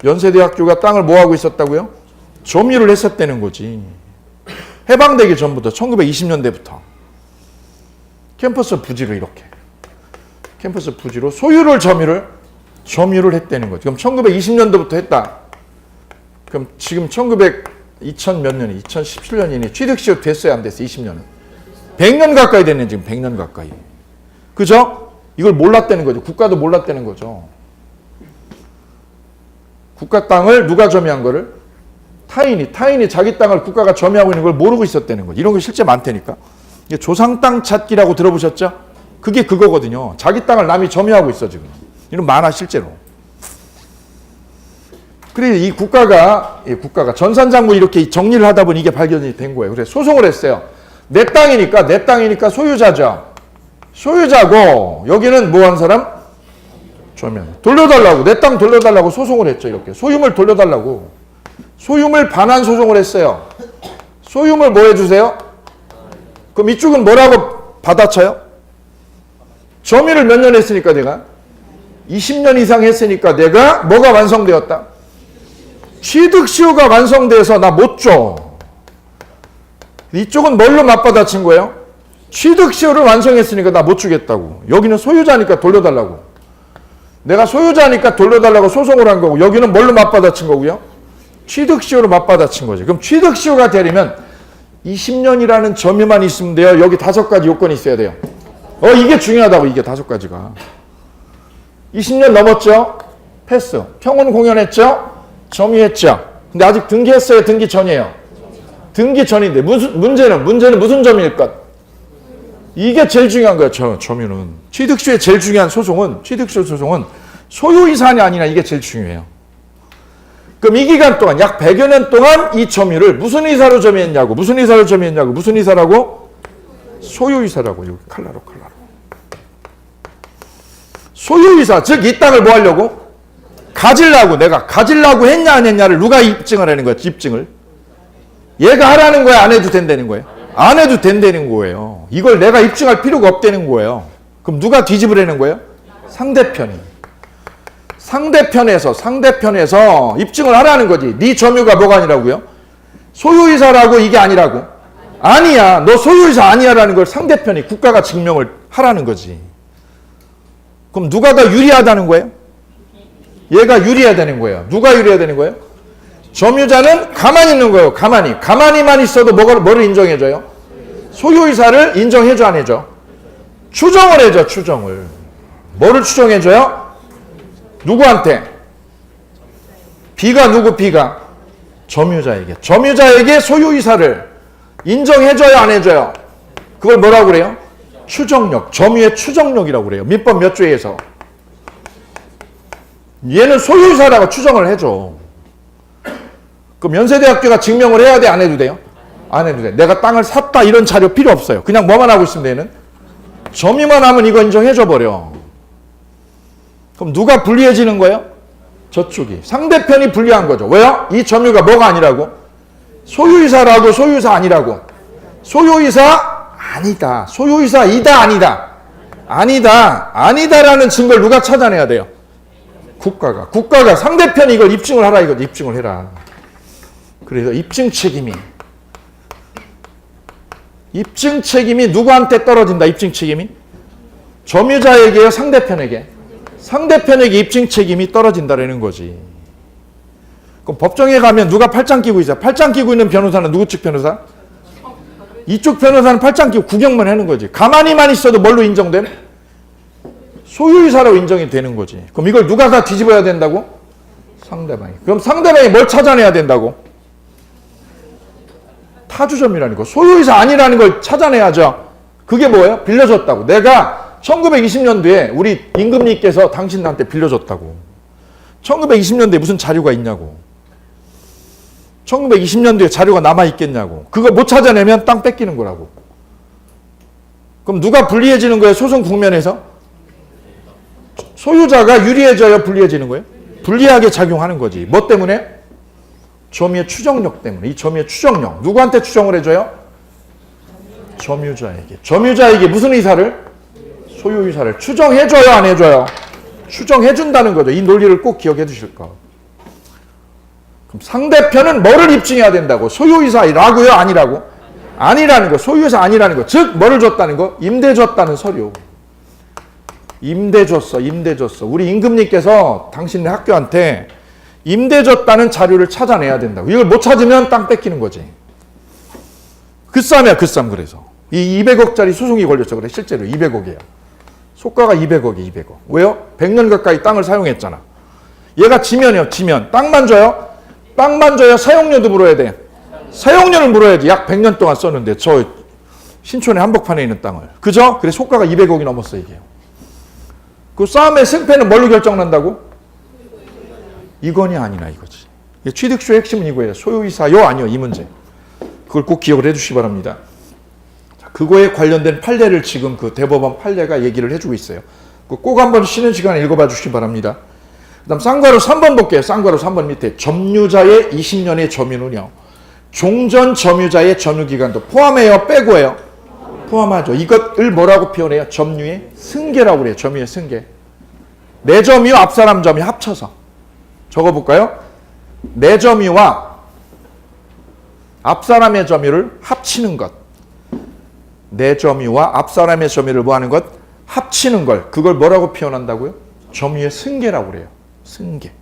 연세대학교가 땅을 뭐 하고 있었다고요? 점유를 했었다는 거지. 해방되기 전부터 1920년대부터 캠퍼스 부지를 이렇게 캠퍼스 부지로 소유를 점유를 했다는 거죠. 그럼 1920년도부터 했다. 그럼 지금 2000 몇 년이 2017년이니 취득시효 됐어요, 안 됐어요? 20년은 100년 가까이 됐네. 지금 100년 가까이. 그죠? 이걸 몰랐다는 거죠. 국가도 몰랐다는 거죠. 국가 땅을 누가 점유한 거를? 타인이 자기 땅을 국가가 점유하고 있는 걸 모르고 있었다는 거죠. 이런 거 실제 많다니까. 이게 조상 땅 찾기라고 들어보셨죠? 그게 그거거든요. 자기 땅을 남이 점유하고 있어 지금. 이런 많아 실제로. 그래 이 국가가 전산장부 이렇게 정리를 하다 보니 이게 발견이 된 거예요. 그래서 소송을 했어요. 내 땅이니까 소유자죠. 소유자고 여기는 뭐 한 사람? 점유한. 돌려달라고. 내 땅 돌려달라고 소송을 했죠. 이렇게 소유물 돌려달라고. 소유물 반환 소송을 했어요. 소유물 뭐 해주세요? 그럼 이쪽은 뭐라고 받아쳐요? 점유를 몇 년 했으니까 내가? 20년 이상 했으니까 내가 뭐가 완성되었다? 취득시효가 완성돼서 나 못 줘. 이쪽은 뭘로 맞받아친 거예요? 취득시효를 완성했으니까 나 못 주겠다고. 여기는 소유자니까 돌려달라고. 내가 소유자니까 돌려달라고 소송을 한 거고 여기는 뭘로 맞받아친 거고요? 취득시효로 맞받아친 거지. 그럼 취득시효가 되려면 20년이라는 점유만 있으면 돼요? 여기 5가지 요건이 있어야 돼요. 이게 중요하다고. 이게 5가지가. 20년 넘었죠? 패스. 평온 공연했죠? 점유했죠? 근데 아직 등기했어요? 등기 전이에요? 등기 전인데 문제는 무슨 점일 것? 이게 제일 중요한 거예요. 점유는. 취득시효의 제일 중요한 소송은 취득시효 소송은 소유이사냐 아니냐 이게 제일 중요해요. 그럼 이 기간 동안 약 100여 년 동안 이 점유를 무슨 이사로 점유했냐고. 무슨 이사라고? 소유이사라고. 여기 칼라로. 소유이사, 즉 이 땅을 뭐 하려고? 내가 가지려고 했냐 안 했냐를 누가 입증을 하는 거야? 입증을. 얘가 하라는 거야? 안 해도 된다는 거예요? 안 해도 된다는 거예요. 이걸 내가 입증할 필요가 없다는 거예요. 그럼 누가 뒤집으라는 거예요? 상대편에서 입증을 하라는 거지. 네 점유가 뭐가 아니라고요? 소유이사라고. 이게 아니라고? 아니야. 너 소유이사 아니야라는 걸 상대편이 국가가 증명을 하라는 거지. 그럼 누가 더 유리하다는 거예요? 얘가 유리해야 되는 거예요. 누가 유리해야 되는 거예요? 점유자는 가만히 있는 거예요. 가만히만 있어도 뭐를 인정해줘요? 소유이사를 인정해줘 안 해줘? 추정을 해줘. 추정을. 뭐를 추정해줘요? 누구한테? B가 누구? B가 점유자에게 소유이사를 인정해줘요 안 해줘요? 그걸 뭐라고 그래요? 추정력. 점유의 추정력이라고 그래요. 민법 몇 조에서. 얘는 소유이사라고 추정을 해줘. 그럼 연세대학교가 증명을 해야 돼 안 해도 돼요? 안 해도 돼. 내가 땅을 샀다 이런 자료 필요 없어요. 그냥 뭐만 하고 있으면 얘는 점유만 하면 이거 인정해줘 버려. 그럼 누가 불리해지는 거예요? 저쪽이. 상대편이 불리한 거죠. 왜요? 이 점유가 뭐가 아니라고? 소유이사라고. 소유이사 아니라고. 소유이사 아니다. 소유이사이다 아니다. 아니다라는 증거를 누가 찾아내야 돼요? 국가가 상대편이 이걸 입증을 하라. 이거 입증을 해라. 그래서 입증 책임이 누구한테 떨어진다? 입증 책임이 점유자에게요, 상대편에게 입증 책임이 떨어진다라는 거지. 그럼 법정에 가면 누가 팔짱 끼고 있어요? 팔짱 끼고 있는 변호사는 누구 측 변호사? 이쪽 변호사는 팔짱 끼고 구경만 하는 거지. 가만히만 있어도 뭘로 인정됨? 소유이사로 인정이 되는 거지. 그럼 이걸 누가 다 뒤집어야 된다고? 상대방이. 그럼 상대방이 뭘 찾아내야 된다고? 타주점이라는 거. 소유이사 아니라는 걸 찾아내야죠. 그게 뭐예요? 빌려줬다고. 내가 1920년도에 우리 임금님께서 당신한테 빌려줬다고. 1920년도에 무슨 자료가 있냐고. 1920년도에 자료가 남아있겠냐고. 그거 못 찾아내면 땅 뺏기는 거라고. 그럼 누가 불리해지는 거예요? 소송 국면에서? 소유자가 유리해져야 불리해지는 거예요? 불리하게 작용하는 거지. 뭐 때문에? 점유의 추정력 때문에. 이 점유의 추정력. 누구한테 추정을 해줘요? 점유자에게. 점유자에게 무슨 의사를? 소유 의사를 추정해줘요, 안 해줘요? 추정해준다는 거죠. 이 논리를 꼭 기억해 주실 거. 그럼 상대편은 뭐를 입증해야 된다고? 소유 의사라고요, 아니라고? 아니라는 거. 소유 의사 아니라는 거. 즉 뭐를 줬다는 거? 임대 줬다는 서류. 임대 줬어. 임대 줬어. 우리 임금님께서 당신네 학교한테 임대 줬다는 자료를 찾아내야 된다고. 이걸 못 찾으면 땅 뺏기는 거지. 그 싸움이야, 그 싸움. 그래서 이 200억짜리 소송이 걸렸죠. 그래, 실제로 200억이에요. 소가가 200억이 200억. 왜요? 100년 가까이 땅을 사용했잖아. 얘가 지면이요, 지면. 땅만 줘요? 땅만 줘요? 사용료도 물어야 돼. 사용료를 물어야지. 약 100년 동안 썼는데 저 신촌의 한복판에 있는 땅을. 그죠? 그래, 소가가 200억이 넘었어, 이게. 그 싸움의 승패는 뭘로 결정난다고? 이건이 아니나 이거지. 취득쇼의 핵심은 이거예요. 소유이사요, 아니요, 이 문제. 그걸 꼭 기억을 해주시기 바랍니다. 그거에 관련된 판례를 지금 그 대법원 판례가 얘기를 해주고 있어요. 꼭 한번 쉬는 시간에 읽어봐 주시기 바랍니다. 그 다음 쌍괄호 3번 볼게요. 쌍괄호 3번 밑에 점유자의 20년의 점유는요. 종전 점유자의 점유기간도 포함해요? 빼고 해요? 포함하죠. 이것을 뭐라고 표현해요? 점유의 승계라고 그래요. 점유의 승계. 내 점유, 앞사람 점유 합쳐서. 적어볼까요? 내 점유와 앞사람의 점유를 합치는 것. 내 점유와 앞사람의 점유를 뭐하는 것? 합치는 걸. 그걸 뭐라고 표현한다고요? 점유의 승계라고 그래요. 승계.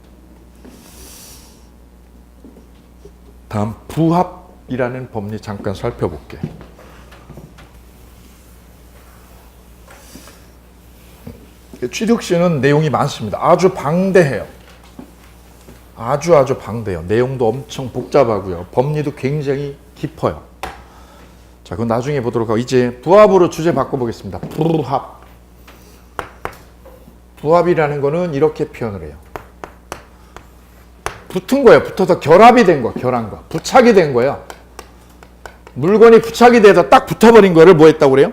다음 부합이라는 법리 잠깐 살펴볼게요. 취득시는 내용이 많습니다. 아주 방대해요. 아주 방대해요. 내용도 엄청 복잡하고요. 법리도 굉장히 깊어요. 자, 그건 나중에 보도록 하고 이제 부합으로 주제 바꿔보겠습니다. 부합. 부합이라는 거는 이렇게 표현을 해요. 붙은 거예요. 붙어서 결합이 된 거, 결한 거. 부착이 된 거예요. 물건이 부착이 돼서 딱 붙어버린 거를 뭐 했다고 그래요?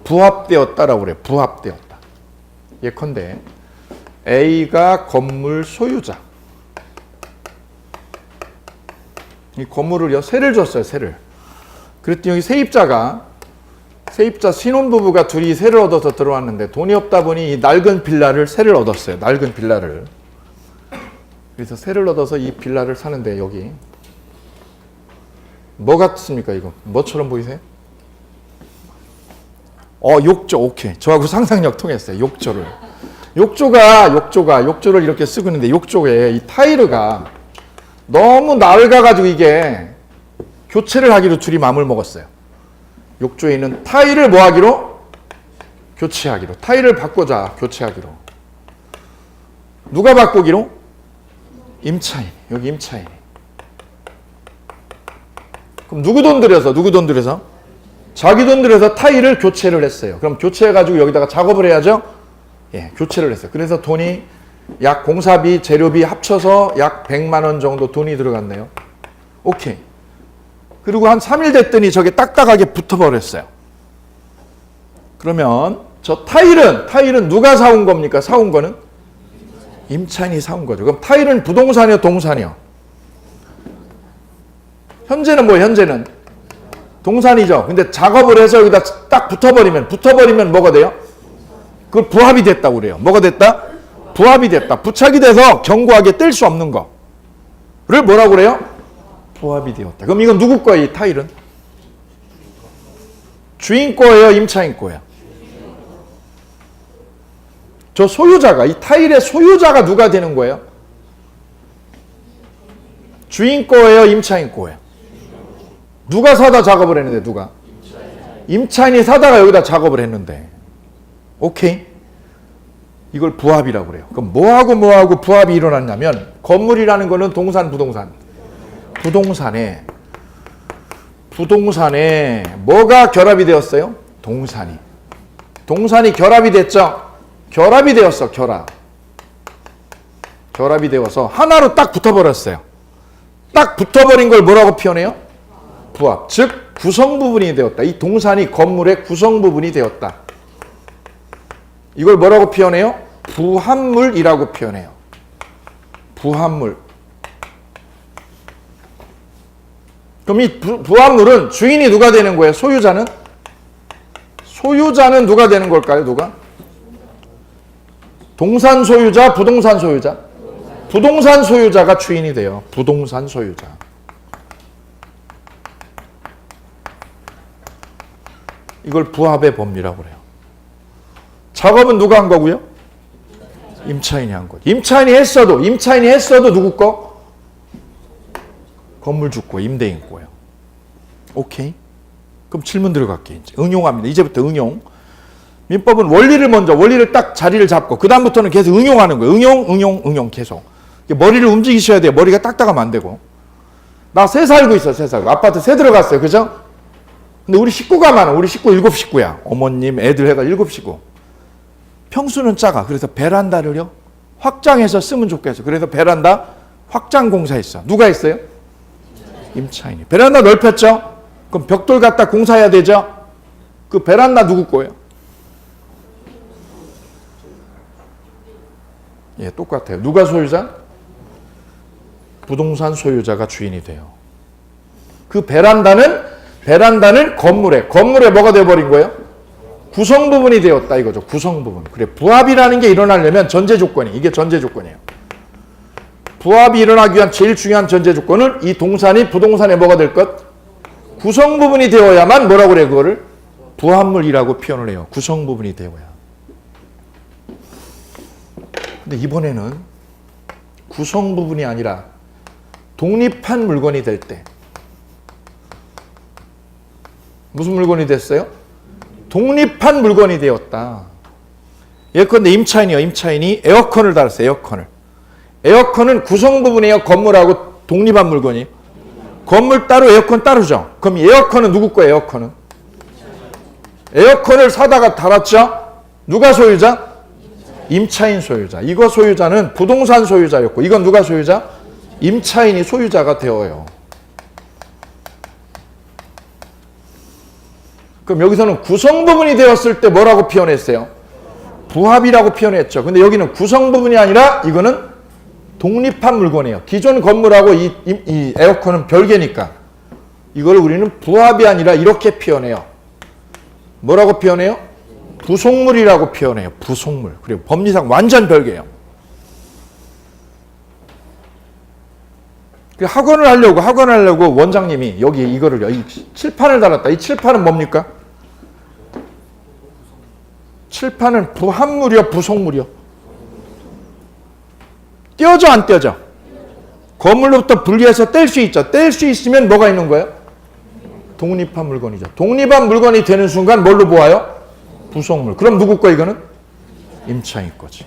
부합되었다라고 그래요. 부합되었다. 예컨대 A가 건물 소유자. 이 건물을요, 세를 줬어요, 세를. 그랬더니 여기 세입자 신혼부부가 둘이 세를 얻어서 들어왔는데 돈이 없다 보니 이 낡은 빌라를 세를 얻었어요. 낡은 빌라를. 그래서 세를 얻어서 이 빌라를 사는데 여기 뭐 같습니까 이거? 뭐처럼 보이세요? 욕조. 오케이. 저하고 상상력 통했어요. 욕조를. 욕조를 이렇게 쓰고 있는데 욕조에 이 타일가 너무 낡아가지고 이게 교체를 하기로 둘이 마음을 먹었어요. 욕조에 있는 타일을 뭐 하기로? 교체하기로. 타일을 바꾸자. 교체하기로. 누가 바꾸기로? 임차인. 여기 임차인. 그럼 누구 돈 들여서? 자기 돈 들여서 타일을 교체를 했어요. 그럼 교체해가지고 여기다가 작업을 해야죠? 예, 교체를 했어요. 그래서 돈이 약 공사비, 재료비 합쳐서 약 100만 원 정도 돈이 들어갔네요. 오케이. 그리고 한 3일 됐더니 저게 딱딱하게 붙어버렸어요. 그러면 저 타일은 누가 사온 겁니까? 사온 거는? 임차인이 사온 거죠. 그럼 타일은 부동산이요, 동산이요? 현재는 뭐예요? 현재는 동산이죠. 근데 작업을 해서 여기다 딱 붙어버리면 뭐가 돼요? 그걸 부합이 됐다고 그래요. 뭐가 됐다? 부합이 됐다. 부착이 돼서 견고하게 뗄 수 없는 거를 뭐라고 그래요? 부합이 되었다. 그럼 이건 누구 거예요? 이 타일은? 주인 거예요? 임차인 거예요? 저 소유자가, 이 타일의 소유자가 누가 되는 거예요? 주인 거예요? 임차인 거예요? 누가 사다 작업을 했는데 누가? 임차인이 사다가 여기다 작업을 했는데. 오케이? 이걸 부합이라고 그래요. 그럼 뭐하고 부합이 일어났냐면 건물이라는 거는 동산, 부동산. 부동산에 뭐가 결합이 되었어요? 동산이 결합이 됐죠? 결합이 되었어, 결합이 되어서 하나로 딱 붙어버렸어요. 딱 붙어버린 걸 뭐라고 표현해요? 부합. 즉 구성 부분이 되었다. 이 동산이 건물의 구성 부분이 되었다. 이걸 뭐라고 표현해요? 부합물이라고 표현해요. 부합물. 그럼 이 부합물은 주인이 누가 되는 거예요? 소유자는? 소유자는 누가 되는 걸까요? 누가? 동산 소유자, 부동산 소유자? 부동산 소유자가 주인이 돼요. 부동산 소유자. 이걸 부합의 법리라고 그래요. 작업은 누가 한 거고요? 임차인이 한 거죠. 임차인이 했어도 누구 거? 건물주 거, 임대인 거예요. 오케이? 그럼 질문 들어갈게요. 이제 응용합니다. 이제부터 응용. 민법은 원리를 딱 자리를 잡고 그 다음부터는 계속 응용하는 거예요. 응용 계속. 머리를 움직이셔야 돼요. 머리가 딱딱하면 안 되고. 나 새 살고 있어, 새 살고. 아파트 새 들어갔어요. 그죠? 근데 우리 식구가 많아. 우리 식구 7식구야. 어머님, 애들 해가 7식구. 평수는 작아. 그래서 베란다를요, 확장해서 쓰면 좋겠어. 그래서 베란다 확장 공사했어. 누가 했어요? 임차인이. 베란다 넓혔죠? 그럼 벽돌 갖다 공사해야 되죠? 그 베란다 누구 거예요? 예, 똑같아요. 누가 소유자? 부동산 소유자가 주인이 돼요. 그 베란다는 건물에 뭐가 되어버린 거예요? 구성 부분이 되었다 이거죠. 구성 부분. 그래, 부합이라는 게 일어나려면 전제 조건이, 이게 전제 조건이에요. 부합이 일어나기 위한 제일 중요한 전제 조건은 이 동산이 부동산에 뭐가 될 것? 구성 부분이 되어야만 뭐라고 그래, 그거를? 부합물이라고 표현을 해요. 구성 부분이 되어야. 근데 이번에는 구성 부분이 아니라 독립한 물건이 될 때, 무슨 물건이 됐어요? 독립한 물건이 되었다. 예컨대 임차인이 에어컨을 달았어요. 에어컨은 구성 부분이에요. 건물하고 독립한 물건이. 건물 따로 에어컨 따로죠. 그럼 에어컨은 누구 거예요? 에어컨을 사다가 달았죠. 누가 소유자? 임차인 소유자. 이거 소유자는 부동산 소유자였고, 이건 누가 소유자? 임차인이 소유자가 되어요. 그럼 여기서는 구성 부분이 되었을 때 뭐라고 표현했어요? 부합이라고 표현했죠. 근데 여기는 구성 부분이 아니라 이거는 독립한 물건이에요. 기존 건물하고 이 에어컨은 별개니까 이걸 우리는 부합이 아니라 이렇게 표현해요. 뭐라고 표현해요? 부속물이라고 표현해요. 부속물. 그리고 법리상 완전 별개예요. 학원을 하려고 원장님이 여기 이거를요, 이 칠판을 달았다. 이 칠판은 뭡니까? 칠판은 부합물이요, 부속물이요? 떼어져, 안 떼어져? 건물로부터 분리해서 뗄 수 있죠. 뗄 수 있으면 뭐가 있는 거예요? 독립한 물건이죠. 독립한 물건이 되는 순간 뭘로 보아요? 부속물. 그럼 누구 거 이거는? 임차인 거지.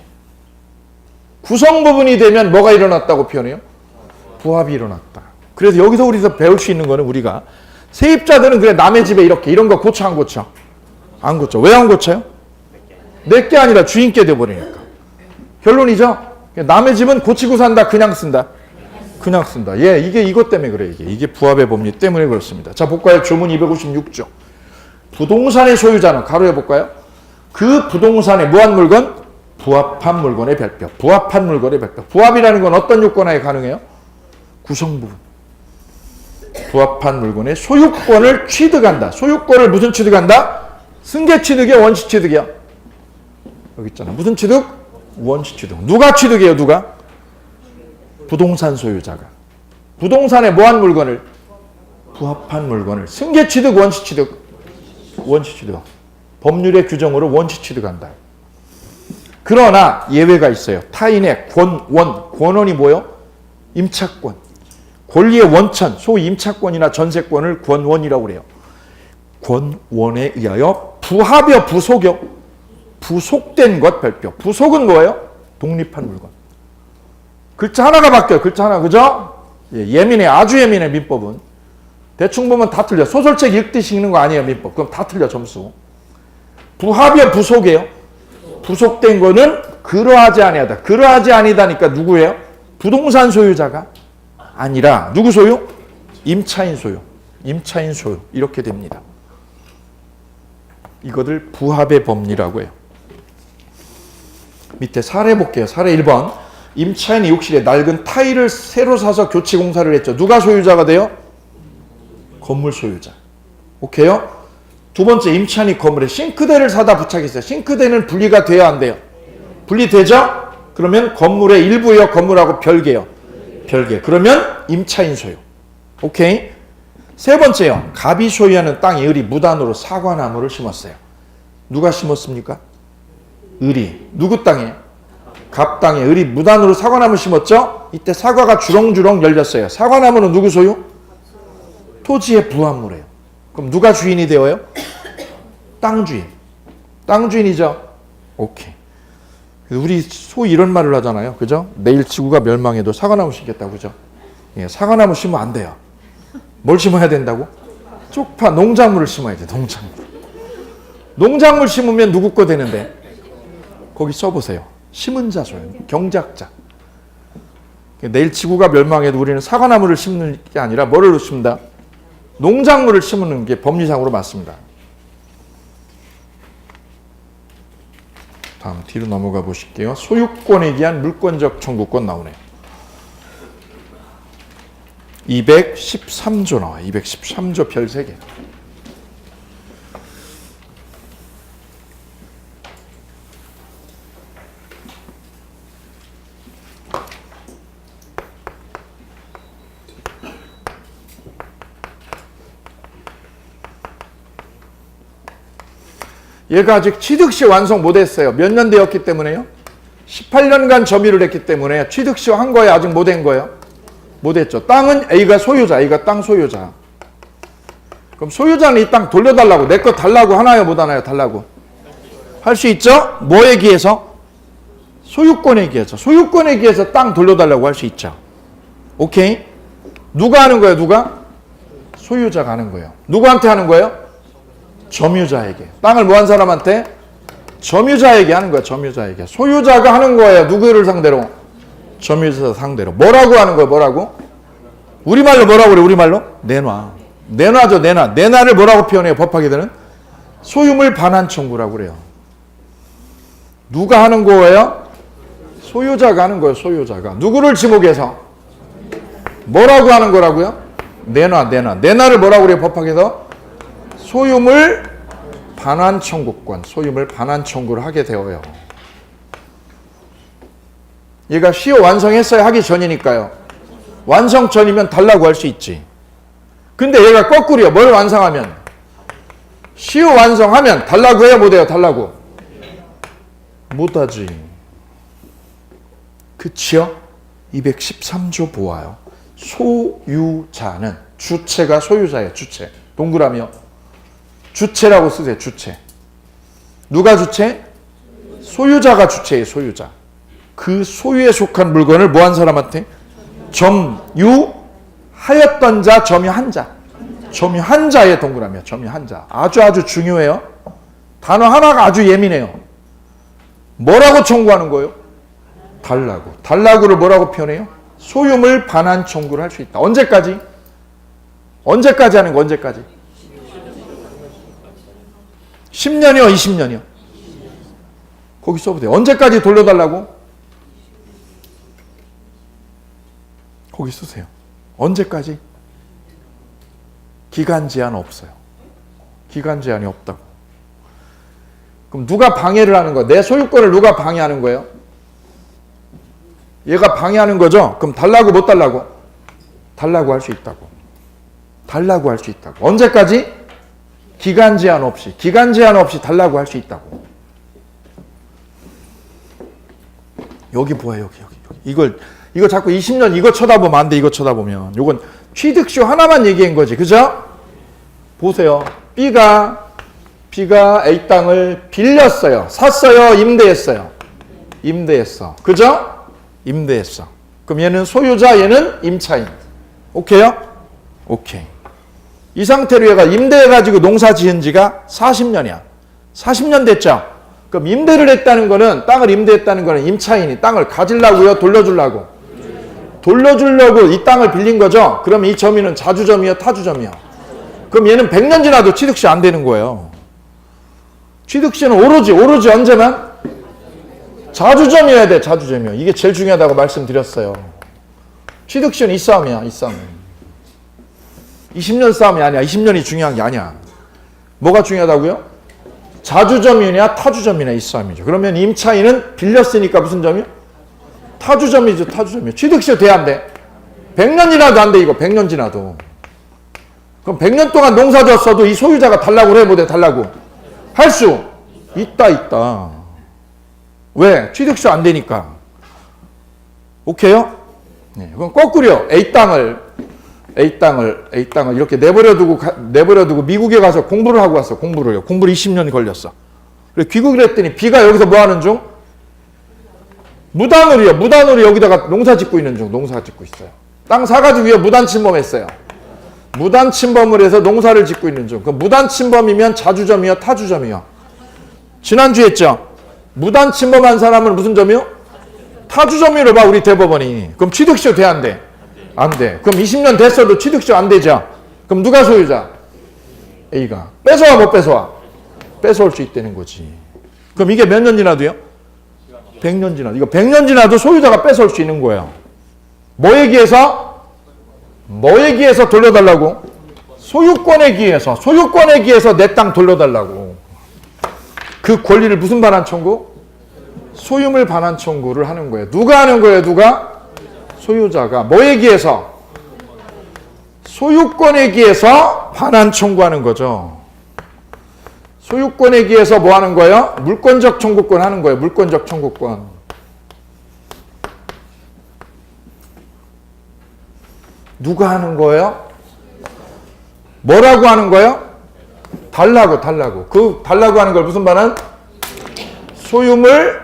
구성 부분이 되면 뭐가 일어났다고 표현해요? 부합이 일어났다. 그래서 여기서 우리가 배울 수 있는 거는, 우리가 세입자들은 그래 남의 집에 이런 거 고쳐 안 고쳐? 안 고쳐. 왜 안 고쳐요? 내게 아니라 주인께 돼버리니까. 결론이죠. 남의 집은 고치고 산다, 그냥 쓴다? 그냥 쓴다. 예, 이게 이것 때문에 그래. 이게 부합의 법리 때문에 그렇습니다. 자, 볼까요? 조문 256조. 부동산의 소유자는, 가로해 볼까요? 그 부동산의 무한 물건, 부합한 물건의 별표. 부합한 물건의 별표. 부합이라는 건 어떤 요건하에 가능해요? 구성 부분. 부합한 물건의 소유권을 취득한다. 소유권을 무슨 취득한다? 승계 취득이야, 원시 취득이야? 여기 있잖아. 무슨 취득? 원시 취득. 누가 취득해요, 누가? 부동산 소유자가. 부동산의 뭐한 물건을? 부합한 물건을. 승계 취득, 원시 취득? 원시 취득. 법률의 규정으로 원시 취득한다. 그러나 예외가 있어요. 타인의 권원이 뭐요? 임차권. 권리의 원천, 소위 임차권이나 전세권을 권원이라고 그래요. 권원에 의하여 부합여, 부속여. 부속된 것 별표. 부속은 뭐예요? 독립한 물건. 글자 하나가 바뀌어요. 글자 하나, 그죠? 예, 예민해. 아주 예민해, 민법은. 대충 보면 다 틀려. 소설책 읽듯이 읽는 거 아니에요, 민법. 그럼 다 틀려, 점수. 부합여, 부속이에요. 부속된 거는 그러하지 아니하다. 그러하지 아니다니까 누구예요? 부동산 소유자가 아니라 누구 소유? 임차인 소유. 임차인 소유 이렇게 됩니다. 이거를 부합의 법리라고 해요. 밑에 사례 볼게요. 사례 1번. 임차인이 욕실에 낡은 타일을 새로 사서 교체 공사를 했죠. 누가 소유자가 돼요? 건물 소유자. 오케이요? 두 번째, 임차인이 건물에 싱크대를 사다 부착했어요. 싱크대는 분리가 돼야 안 돼요? 분리되죠? 그러면 건물의 일부예요? 건물하고 별개요? 별개. 그러면 임차인 소유. 오케이? 세 번째요. 갑이 소유하는 땅에 을이 무단으로 사과나무를 심었어요. 누가 심었습니까? 을이. 누구 땅에? 갑 땅에 을이 무단으로 사과나무 심었죠? 이때 사과가 주렁주렁 열렸어요. 사과나무는 누구 소유? 토지의 부합물이에요. 그럼 누가 주인이 되어요? 땅 주인. 땅 주인이죠? 오케이. 우리 소위 이런 말을 하잖아요. 그죠? 내일 지구가 멸망해도 사과나무 심겠다고. 그죠? 예, 사과나무 심으면 안 돼요. 뭘 심어야 된다고? 쪽파, 농작물을 심어야 돼. 농작물. 농작물 심으면 누구 거 되는데? 거기 써보세요. 심은 자 소유. 경작자. 내일 지구가 멸망해도 우리는 사과나무를 심는 게 아니라 뭐를 심는다? 농작물을 심는 게 법리상으로 맞습니다. 다음 뒤로 넘어가 보실게요. 소유권에 기한 물권적 청구권 나오네요. 213조 나와요. 213조 별 3개. 얘가 아직 취득시 완성 못했어요. 몇 년 되었기 때문에요? 18년간 점유를 했기 때문에 취득시 한 거에 아직 못한 거예요? 못했죠. 땅은 A가 소유자, A가 땅 소유자. 그럼 소유자는 이 땅 돌려달라고, 내 거 달라고 하나요, 못 하나요? 달라고. 할 수 있죠? 뭐에 기해서? 소유권에 기해서. 소유권에 기해서 땅 돌려달라고 할 수 있죠. 오케이? 누가 하는 거예요, 누가? 소유자가 하는 거예요. 누구한테 하는 거예요? 점유자에게. 땅을 뭐 한 사람한테? 점유자에게 하는 거야, 점유자에게. 소유자가 하는 거예요. 누구를 상대로? 점유자 상대로. 뭐라고 하는 거예요, 뭐라고? 우리말로 뭐라고 그래, 우리말로? 내놔. 내놔죠, 내놔. 내놔를 뭐라고 표현해요, 법학에서는? 소유물 반환 청구라고 그래요. 누가 하는 거예요? 소유자가 하는 거예요, 소유자가. 누구를 지목해서? 뭐라고 하는 거라고요? 내놔, 내놔. 내놔를 뭐라고 그래요, 법학에서? 소유물 반환 청구권, 소유물 반환 청구를 하게 되어요. 얘가 시효 완성했어야 하기 전이니까요. 완성 전이면 달라고 할 수 있지. 근데 얘가 거꾸로요. 뭘 완성하면? 시효 완성하면 달라고 해요, 못해요? 달라고? 못하지. 그치요? 213조 보아요. 소유자는, 주체가 소유자예요, 주체. 동그라미요. 주체라고 쓰세요, 주체. 누가 주체? 소유자가 주체예요, 소유자. 그 소유에 속한 물건을 뭐 한 사람한테? 점유하였던 자, 점유한 자. 점유한 자의 동그라미야, 점유한 자. 아주 중요해요. 단어 하나가 아주 예민해요. 뭐라고 청구하는 거예요? 달라고. 달라고를 뭐라고 표현해요? 소유물 반환 청구를 할 수 있다. 언제까지? 언제까지 하는 거, 언제까지? 10년이요, 20년이요? 거기 써보세요. 언제까지 돌려달라고? 거기 쓰세요. 언제까지? 기간 제한 없어요. 기간 제한이 없다고. 그럼 누가 방해를 하는 거예요? 내 소유권을 누가 방해하는 거예요? 얘가 방해하는 거죠? 그럼 달라고, 못 달라고? 달라고 할 수 있다고. 달라고 할 수 있다고. 언제까지? 기간 제한 없이. 기간 제한 없이 달라고 할 수 있다고. 여기 보아요, 여기. 이거 자꾸 20년 이거 쳐다보면 안 돼, 이거 쳐다보면. 요건 취득시효 하나만 얘기한 거지, 그죠? 보세요. B가 A 땅을 빌렸어요. 샀어요, 임대했어요. 임대했어. 그죠? 임대했어. 그럼 얘는 소유자, 얘는 임차인. 오케이요? 오케이. 이 상태로 얘가 임대해가지고 농사 지은 지가 40년이야. 40년 됐죠? 그럼 임대를 했다는 거는, 땅을 임대했다는 거는 임차인이 땅을 가지려고요? 돌려주려고? 돌려주려고 이 땅을 빌린 거죠? 그럼 이 점유는 자주점이요? 타주점이요? 그럼 얘는 100년 지나도 취득시 안 되는 거예요. 취득시는 오로지 언제만? 자주점이어야 돼. 자주점이요. 이게 제일 중요하다고 말씀드렸어요. 취득시는 이 싸움이야. 이 싸움. 20년 싸움이 아니야. 20년이 중요한 게 아니야. 뭐가 중요하다고요? 자주점이냐 타주점이냐 이 싸움이죠. 그러면 임차인은 빌렸으니까 무슨 점이요? 타주점이죠. 타주점이요. 취득시도 돼야 안 돼. 100년 지나도 안 돼. 이거 100년 지나도. 그럼 100년 동안 농사 졌어도 이 소유자가 달라고 해. 못해. 달라고. 할 수 있다. 왜? 취득시 안 되니까. 오케이요? 네. 그럼 거꾸로요. A 땅을 이렇게 내버려두고 미국에 가서 공부를 하고 왔어. 공부를 20년 걸렸어. 그래 귀국을 했더니 B가 여기서 뭐 하는 중? 무단으로 여기다가 농사 짓고 있는 중. 농사 짓고 있어요. 땅 사가지고요. 무단 침범했어요. 무단 침범을 해서 농사를 짓고 있는 중. 그 무단 침범이면 자주점이요, 타주점이요. 지난주에 했죠. 무단 침범한 사람은 무슨 점이요? 타주점이로 봐 우리 대법원이. 그럼 취득시효 돼 안 돼? 안 돼. 그럼 20년 됐어도 취득시효 안 되죠. 그럼 누가 소유자? A가. 뺏어와 못 뺏어와? 뺏어올 수 있다는 거지. 그럼 이게 몇 년 지나도요? 100년 지나도. 이거 100년 지나도 소유자가 뺏어올 수 있는 거예요. 뭐에 기해서 돌려달라고? 소유권에 기해서 내 땅 돌려달라고. 그 권리를 무슨 반환 청구? 소유물 반환 청구를 하는 거예요. 누가 하는 거예요? 누가? 소유자가. 뭐에 기해서? 소유권에 기해서 반환 청구하는 거죠. 소유권에 기해서 뭐 하는 거예요? 물권적 청구권 하는 거예요. 물권적 청구권. 누가 하는 거예요? 뭐라고 하는 거예요? 달라고. 그 달라고 하는 걸 무슨 반환? 소유물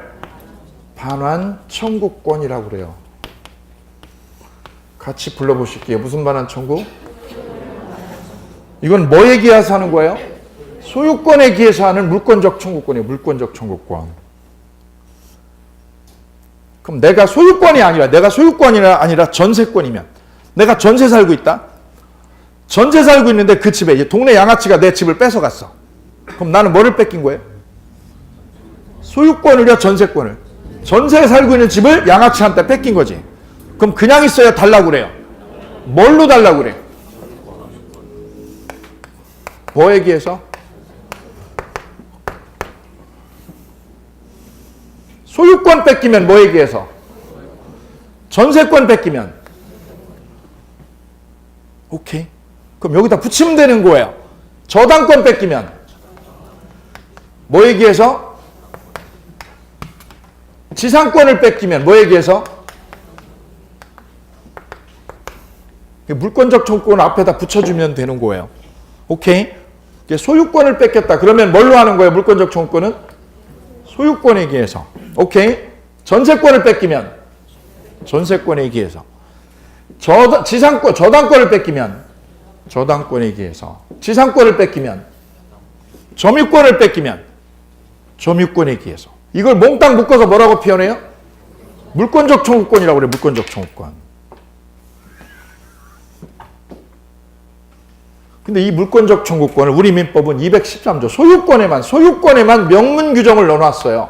반환 청구권이라고 그래요. 같이 불러보실게요. 무슨 반환 청구? 이건 뭐에 기해서 하는 거예요? 소유권에 기해서 하는 물권적 청구권이에요. 물권적 청구권. 그럼 내가 소유권이 아니라 전세권이면 내가 전세 살고 있다. 전세 살고 있는데 그 집에 이제 동네 양아치가 내 집을 뺏어갔어. 그럼 나는 뭐를 뺏긴 거예요? 소유권을요, 전세권을. 전세에 살고 있는 집을 양아치한테 뺏긴 거지. 그럼 그냥 있어야 달라고 그래요. 뭘로 달라고 그래? 뭐에 기해서? 소유권 뺏기면 뭐에 기해서? 전세권 뺏기면. 오케이. 그럼 여기다 붙이면 되는 거예요. 저당권 뺏기면 뭐에 기해서? 지상권을 뺏기면 뭐에 기해서? 물권적 청구권 앞에다 붙여주면 되는 거예요. 오케이. 소유권을 뺏겼다. 그러면 뭘로 하는 거예요? 물권적 청구권은? 소유권에 기해서. 오케이. 전세권을 뺏기면 전세권에 기해서. 저당권을 뺏기면 저당권에 기해서. 지상권을 뺏기면 점유권을 뺏기면 점유권에 기해서. 이걸 몽땅 묶어서 뭐라고 표현해요? 물권적 청구권이라고 그래요. 물권적 청구권. 근데 이 물권적 청구권을 우리 민법은 213조 소유권에만 명문 규정을 넣어놨어요.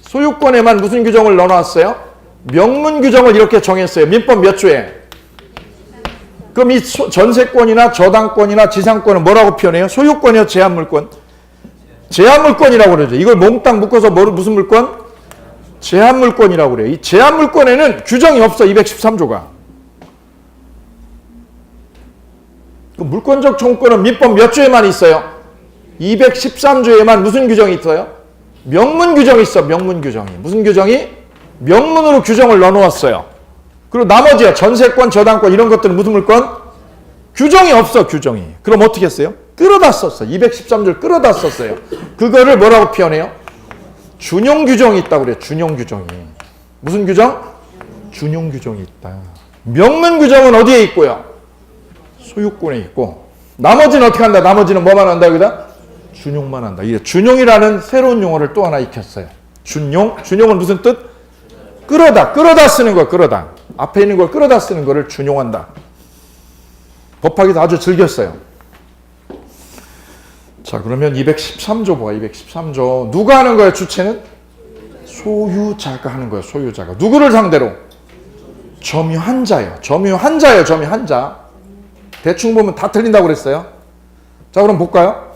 소유권에만 무슨 규정을 넣어놨어요? 명문 규정을 이렇게 정했어요. 민법 몇 조에? 그럼 이 전세권이나 저당권이나 지상권은 뭐라고 표현해요? 소유권이요? 제한물권? 제한물권이라고 그러죠. 이걸 몽땅 묶어서 무슨 물권? 제한물권이라고 그래요. 이 제한물권에는 규정이 없어. 213조가. 그 물권적 청구권은 민법 몇 조에만 있어요? 213조에만 무슨 규정이 있어요? 명문 규정이 있어. 명문 규정이. 무슨 규정이? 명문으로 규정을 넣어놓았어요. 그리고 나머지야 전세권, 저당권 이런 것들은 무슨 물권? 규정이 없어. 규정이. 그럼 어떻게 했어요? 끌어다 썼어. 213조를 끌어다 썼어요. 그거를 뭐라고 표현해요? 준용 규정이 있다고 그래요. 준용 규정이. 무슨 규정? 준용 규정이 있다. 명문 규정은 어디에 있고요? 소유권에 있고. 나머지는 어떻게 한다? 나머지는 뭐만 한다 여기다? 준용만 한다. 이게 준용이라는 새로운 용어를 또 하나 익혔어요. 준용. 준용은 무슨 뜻? 끌어다 쓰는 거. 끌어다. 앞에 있는 걸 끌어다 쓰는 거를 준용한다. 법학에서 아주 즐겼어요. 자, 그러면 213조 봐. 213조. 누가 하는 거예요, 주체는? 소유자가 하는 거예요, 소유자가. 누구를 상대로? 점유한자예요. 점유한자예요, 점유한자. 대충 보면 다 틀린다고 그랬어요. 자, 그럼 볼까요?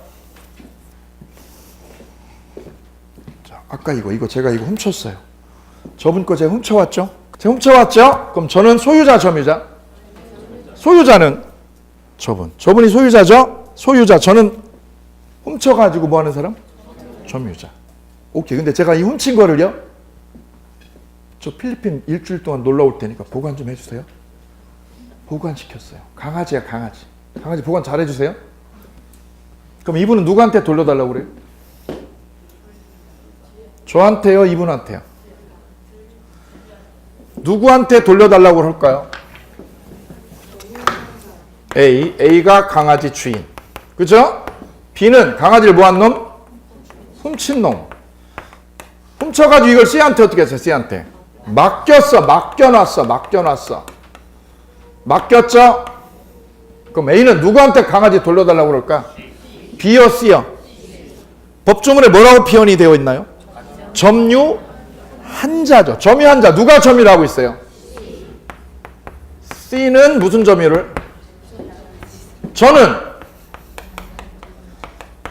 자, 아까 이거 제가 이거 훔쳤어요. 저분 거 제가 훔쳐왔죠? 제가 훔쳐왔죠? 그럼 저는 소유자, 점유자? 소유자는 저분이 소유자죠? 소유자. 저는 훔쳐가지고 뭐 하는 사람? 점유자. 오케이. 근데 제가 이 훔친 거를요, 저 필리핀 일주일 동안 놀러 올 테니까 보관 좀 해주세요. 보관시켰어요. 강아지야, 강아지. 강아지 보관 잘 해주세요. 그럼 이분은 누구한테 돌려달라고 그래요? 저한테요, 이분한테요? 누구한테 돌려달라고 할까요? A가 강아지 주인. 그죠? B는 강아지를 뭐한 놈? 훔친 놈. 훔쳐가지고 이걸 C한테 어떻게 했어요? C한테 맡겼어. 맡겼죠? 그럼 A는 누구한테 강아지 돌려달라고 그럴까? B요, C요? 법조문에 뭐라고 표현이 되어 있나요? 점유한자죠. 점유한자. 누가 점유를 하고 있어요? C는 무슨 점유를? 저는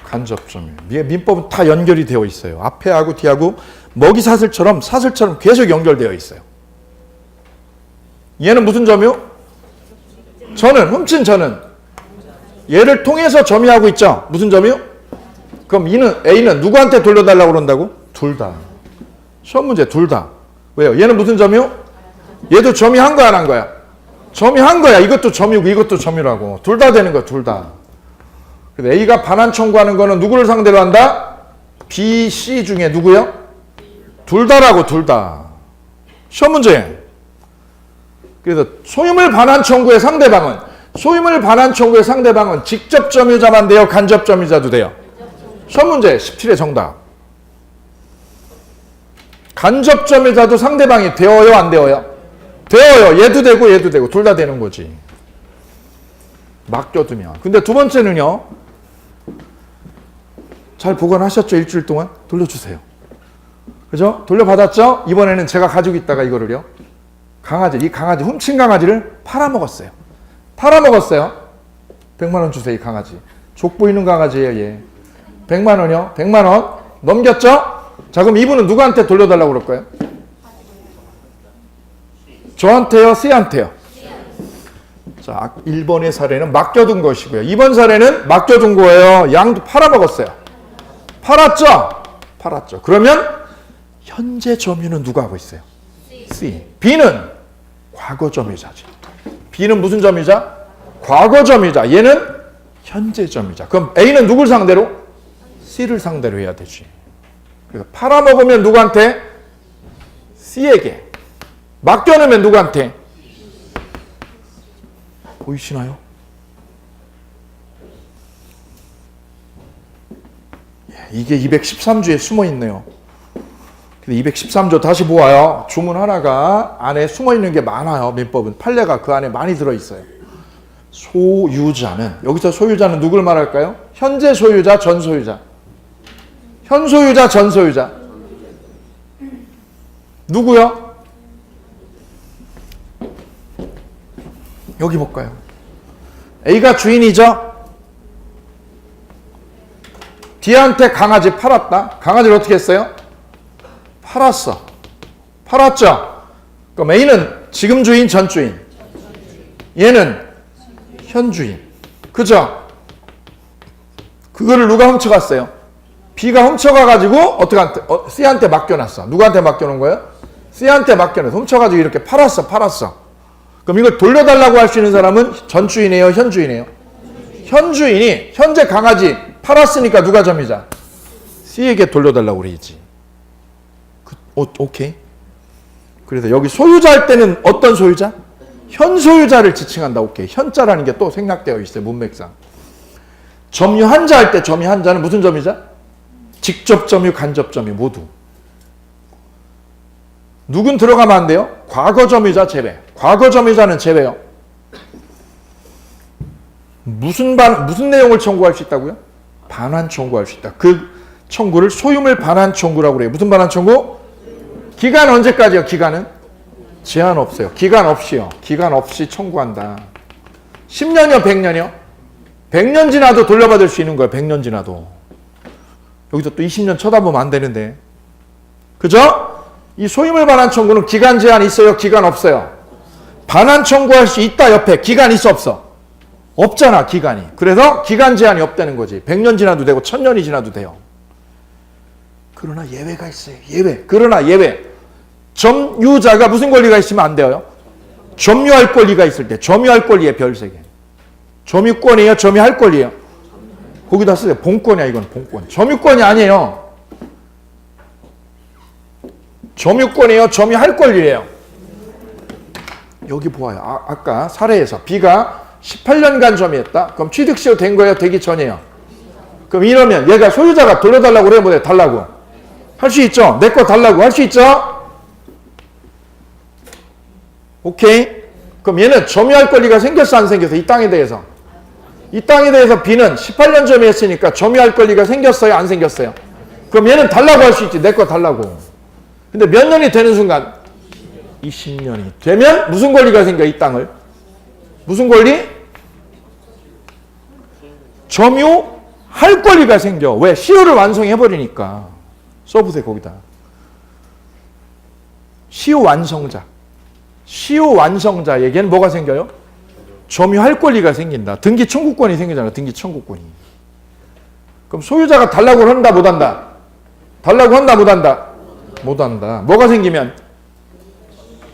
간접 점유. 민법은 다 연결이 되어 있어요. 앞에하고 뒤하고 먹이사슬처럼 계속 연결되어 있어요. 얘는 무슨 점유? 저는, 훔친 저는. 얘를 통해서 점유하고 있죠. 무슨 점유? 그럼 A는 누구한테 돌려달라고 그런다고? 둘 다. 시험 문제 둘 다. 왜요? 얘는 무슨 점유? 얘도 점유한 거야, 안 한 거야? 점유한 거야. 이것도 점유고 이것도 점유라고. 둘 다 되는 거야, 둘 다. 그래서 A가 반환 청구하는 거는 누구를 상대로 한다? B, C 중에 누구요? 둘 다라고, 둘 다. 시험 문제. 그래서 소유물 반환 청구의 상대방은 직접 점유자만 돼요? 간접 점유자도 돼요? 시험 문제 17의 정답. 간접 점유자도 상대방이 되어요, 안 되어요? 되어요. 얘도 되고 둘 다 되는 거지. 맡겨두면. 근데 두 번째는요, 잘 보관하셨죠? 일주일 동안? 돌려주세요. 그죠? 돌려받았죠? 이번에는 제가 가지고 있다가 이거를요, 이 강아지, 훔친 강아지를 팔아먹었어요. 100만 원 주세요, 이 강아지. 족보 있는 강아지예요, 얘. 100만 원이요? 100만 원 넘겼죠? 자, 그럼 이분은 누구한테 돌려달라고 그럴까요? 저한테요, C한테요? 자, 1번의 사례는 맡겨둔 것이고요. 2번 사례는 맡겨둔 거예요. 양도 팔아먹었어요. 팔았죠. 그러면 현재 점유는 누가 하고 있어요? C. B는 과거 점유자지. B는 무슨 점유자? 과거 점유자. 얘는 현재 점유자. 그럼 A는 누굴 상대로? C를 상대로 해야 되지. 그래서 팔아먹으면 누구한테? C에게. 맡겨놓으면 누구한테? 보이시나요? 이게 213조에 숨어 있네요. 213조 다시 보아요. 주문 하나가 안에 숨어 있는 게 많아요. 민법은 판례가 그 안에 많이 들어 있어요. 소유자는, 여기서 소유자는 누굴 말할까요? 현재 소유자, 전 소유자. 현 소유자, 전 소유자. 누구요? 여기 볼까요? A가 주인이죠? D한테 강아지 팔았다. 강아지를 어떻게 했어요? 팔았죠? 그럼 A는 지금 주인, 전 주인. 얘는 현 주인. 그죠? 그거를 누가 훔쳐갔어요? B가 훔쳐가가지고 C한테 맡겨놨어. 누구한테 맡겨놓은 거예요? C한테 맡겨놨어. 훔쳐가지고 이렇게 팔았어. 그럼 이걸 돌려달라고 할 수 있는 사람은 전 주인이에요, 현 주인이에요? 현 주인이 현재 강아지 팔았으니까 누가 점유자? C에게 돌려달라고 그러지. 오케이. 그래서 여기 소유자 할 때는 어떤 소유자? 현 소유자를 지칭한다. 오케이. 현자라는 게 또 생략되어 있어요, 문맥상. 점유한자 할 때 점유한자는 무슨 점유자? 직접 점유, 간접 점유 모두. 누군 들어가면 안 돼요? 과거 점유자 제외. 과거 점유자는 제외요. 무슨 내용을 청구할 수 있다고요? 반환 청구할 수 있다. 그 청구를 소유물 반환 청구라고 그래요. 무슨 반환 청구? 기간 언제까지요? 기간은? 제한 없어요. 기간 없이요. 기간 없이 청구한다. 10년이요? 100년이요? 100년 지나도 돌려받을 수 있는 거예요. 100년 지나도. 여기서 또 20년 쳐다보면 안 되는데. 그죠? 이 소유물 반환 청구는 기간 제한 있어요? 기간 없어요? 반환 청구할 수 있다 옆에. 기간 있어 없어? 없잖아 기간이. 그래서 기간 제한이 없다는 거지. 100년 지나도 되고 1000년이 지나도 돼요. 그러나 예외가 있어요. 예외. 그러나 예외. 점유자가 무슨 권리가 있으면 안 돼요? 점유할 권리가 있을 때. 점유할 권리의 별 3개. 점유권이에요? 점유할 권리예요? 거기다 쓰세요. 본권이야 이건 본권. 점유권이 아니에요. 점유권이에요? 점유할 권리예요? 여기 보아요. 아까 사례에서 B가 18년간 점유했다. 그럼 취득시효 된 거예요? 되기 전이에요? 그럼 이러면 얘가 소유자가 돌려달라고 그래요? 뭐 달라고? 할 수 있죠? 내 거 달라고 할 수 있죠? 오케이? 그럼 얘는 점유할 권리가 생겼어 안 생겼어? 이 땅에 대해서. 이 땅에 대해서 B는 18년 점유했으니까 점유할 권리가 생겼어요? 안 생겼어요? 그럼 얘는 달라고 할 수 있지. 내 거 달라고. 근데 몇 년이 되는 순간 20년이 되면 무슨 권리가 생겨? 이 땅을. 무슨 권리? 점유할 권리가 생겨. 왜? 시효를 완성해버리니까. 써보세요 거기다. 시효 완성자. 시효 완성자에게는 뭐가 생겨요? 점유할 권리가 생긴다. 등기 청구권이 생기잖아. 등기 청구권이. 그럼 소유자가 달라고 한다 못한다? 달라고 한다 못한다? 못한다. 뭐가 생기면?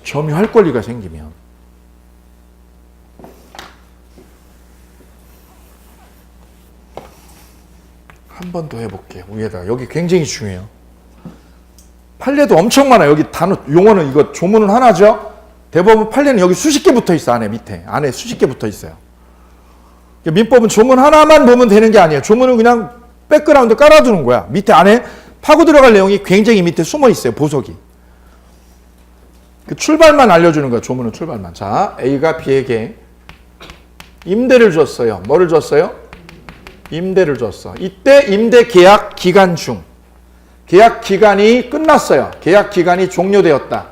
점유할 권리가 생기면. 한 번 더 해볼게요. 위에다가. 여기 굉장히 중요해요. 판례도 엄청 많아요. 여기 단어, 용어는 이거 조문은 하나죠? 대법원 판례는 여기 수십 개 붙어 있어. 안에 밑에. 안에 수십 개 붙어 있어요. 민법은 조문 하나만 보면 되는 게 아니에요. 조문은 그냥 백그라운드 깔아두는 거야. 밑에 안에 파고 들어갈 내용이 굉장히 밑에 숨어 있어요. 보석이. 그 출발만 알려주는 거야. 조문은 출발만. 자, A가 B에게 임대를 줬어요. 뭐를 줬어요? 임대를 줬어. 이때 임대 계약 기간 중 계약 기간이 끝났어요. 계약 기간이 종료되었다.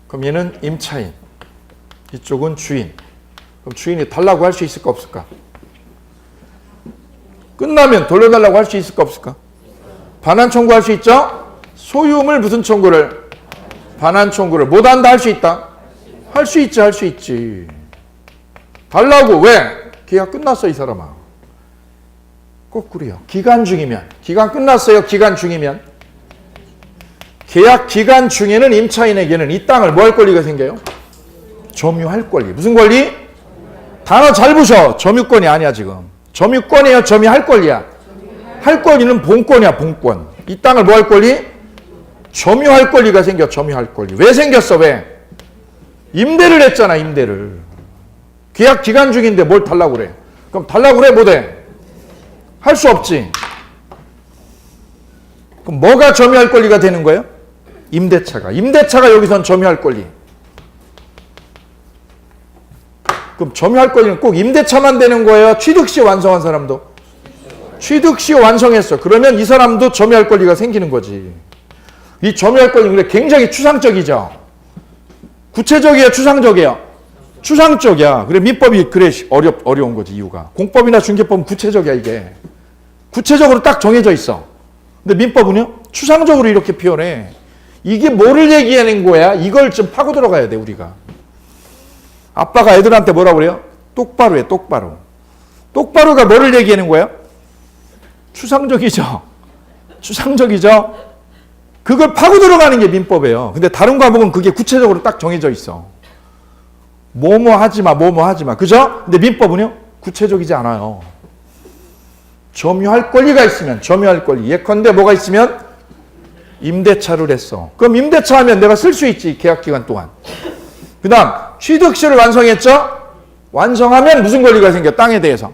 그럼 얘는 임차인, 이쪽은 주인. 그럼 주인이 달라고 할 수 있을까 없을까? 끝나면 돌려달라고 할 수 있을까 없을까? 반환 청구할 수 있죠? 소유물 무슨 청구를? 반환 청구를. 못한다 할 수 있다? 할 수 있지, 할 수 있지. 달라고. 왜? 계약 끝났어 이 사람아. 거꾸로요. 기간 중이면. 기간 끝났어요. 기간 중이면. 계약 기간 중에는 임차인에게는 이 땅을 뭐 할 권리가 생겨요? 점유할 권리. 무슨 권리? 단어 잘 보셔. 점유권이 아니야 지금. 점유권이에요? 점유할 권리야? 할 권리는 본권이야 본권. 이 땅을 뭐 할 권리? 점유할 권리가 생겨. 점유할 권리. 왜 생겼어? 왜? 임대를 했잖아 임대를. 계약 기간 중인데 뭘 달라고 그래? 그럼 달라고 그래? 못해? 할 수 없지. 그럼 뭐가 점유할 권리가 되는 거예요? 임대차가. 임대차가 여기선 점유할 권리. 그럼 점유할 권리는 꼭 임대차만 되는 거예요? 취득시 완성한 사람도? 취득시 완성했어. 그러면 이 사람도 점유할 권리가 생기는 거지. 이 점유할 권리는 근데 굉장히 추상적이죠. 구체적이에요? 추상적이에요? 추상적이야. 그래 민법이 그래 어려운 거지 이유가. 공법이나 중개법은 구체적이야 이게. 구체적으로 딱 정해져 있어. 근데 민법은요? 추상적으로 이렇게 표현해. 이게 뭐를 얘기하는 거야? 이걸 좀 파고 들어가야 돼 우리가. 아빠가 애들한테 뭐라고 그래요? 똑바로 해 똑바로. 똑바로가 뭐를 얘기하는 거야? 추상적이죠. 추상적이죠. 그걸 파고 들어가는 게 민법이에요. 근데 다른 과목은 그게 구체적으로 딱 정해져 있어. 뭐뭐 하지 마, 뭐뭐 하지 마. 그죠? 근데 민법은요? 구체적이지 않아요. 점유할 권리가 있으면, 점유할 권리. 예컨대 뭐가 있으면? 임대차를 했어. 그럼 임대차 하면 내가 쓸 수 있지, 계약기간 동안. 그 다음, 취득시를 완성했죠? 완성하면 무슨 권리가 생겨? 땅에 대해서.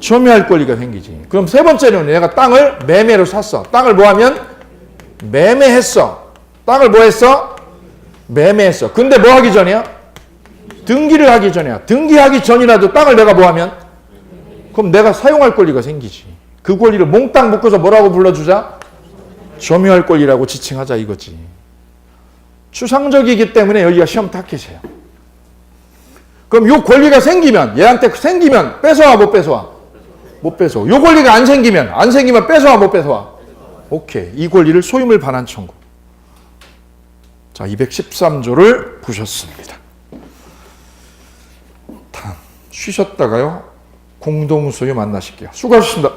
점유할 권리가 생기지. 그럼 세 번째는 내가 땅을 매매로 샀어. 땅을 뭐 하면? 매매했어. 땅을 뭐 했어? 매매했어. 근데 뭐 하기 전이야? 등기를 하기 전에야. 등기하기 전이라도 땅을 내가 뭐하면? 그럼 내가 사용할 권리가 생기지. 그 권리를 몽땅 묶어서 뭐라고 불러주자? 점유할 권리라고 지칭하자 이거지. 추상적이기 때문에 여기가 시험 타켓이에요. 그럼 요 권리가 생기면, 얘한테 생기면 뺏어와 못 뺏어와? 못 뺏어. 요 권리가 안 생기면 뺏어와 못 뺏어와? 오케이. 이 권리를 소유물 반환 청구. 자, 213조를 보셨습니다. 쉬셨다가요, 공동소유 만나실게요. 수고하셨습니다.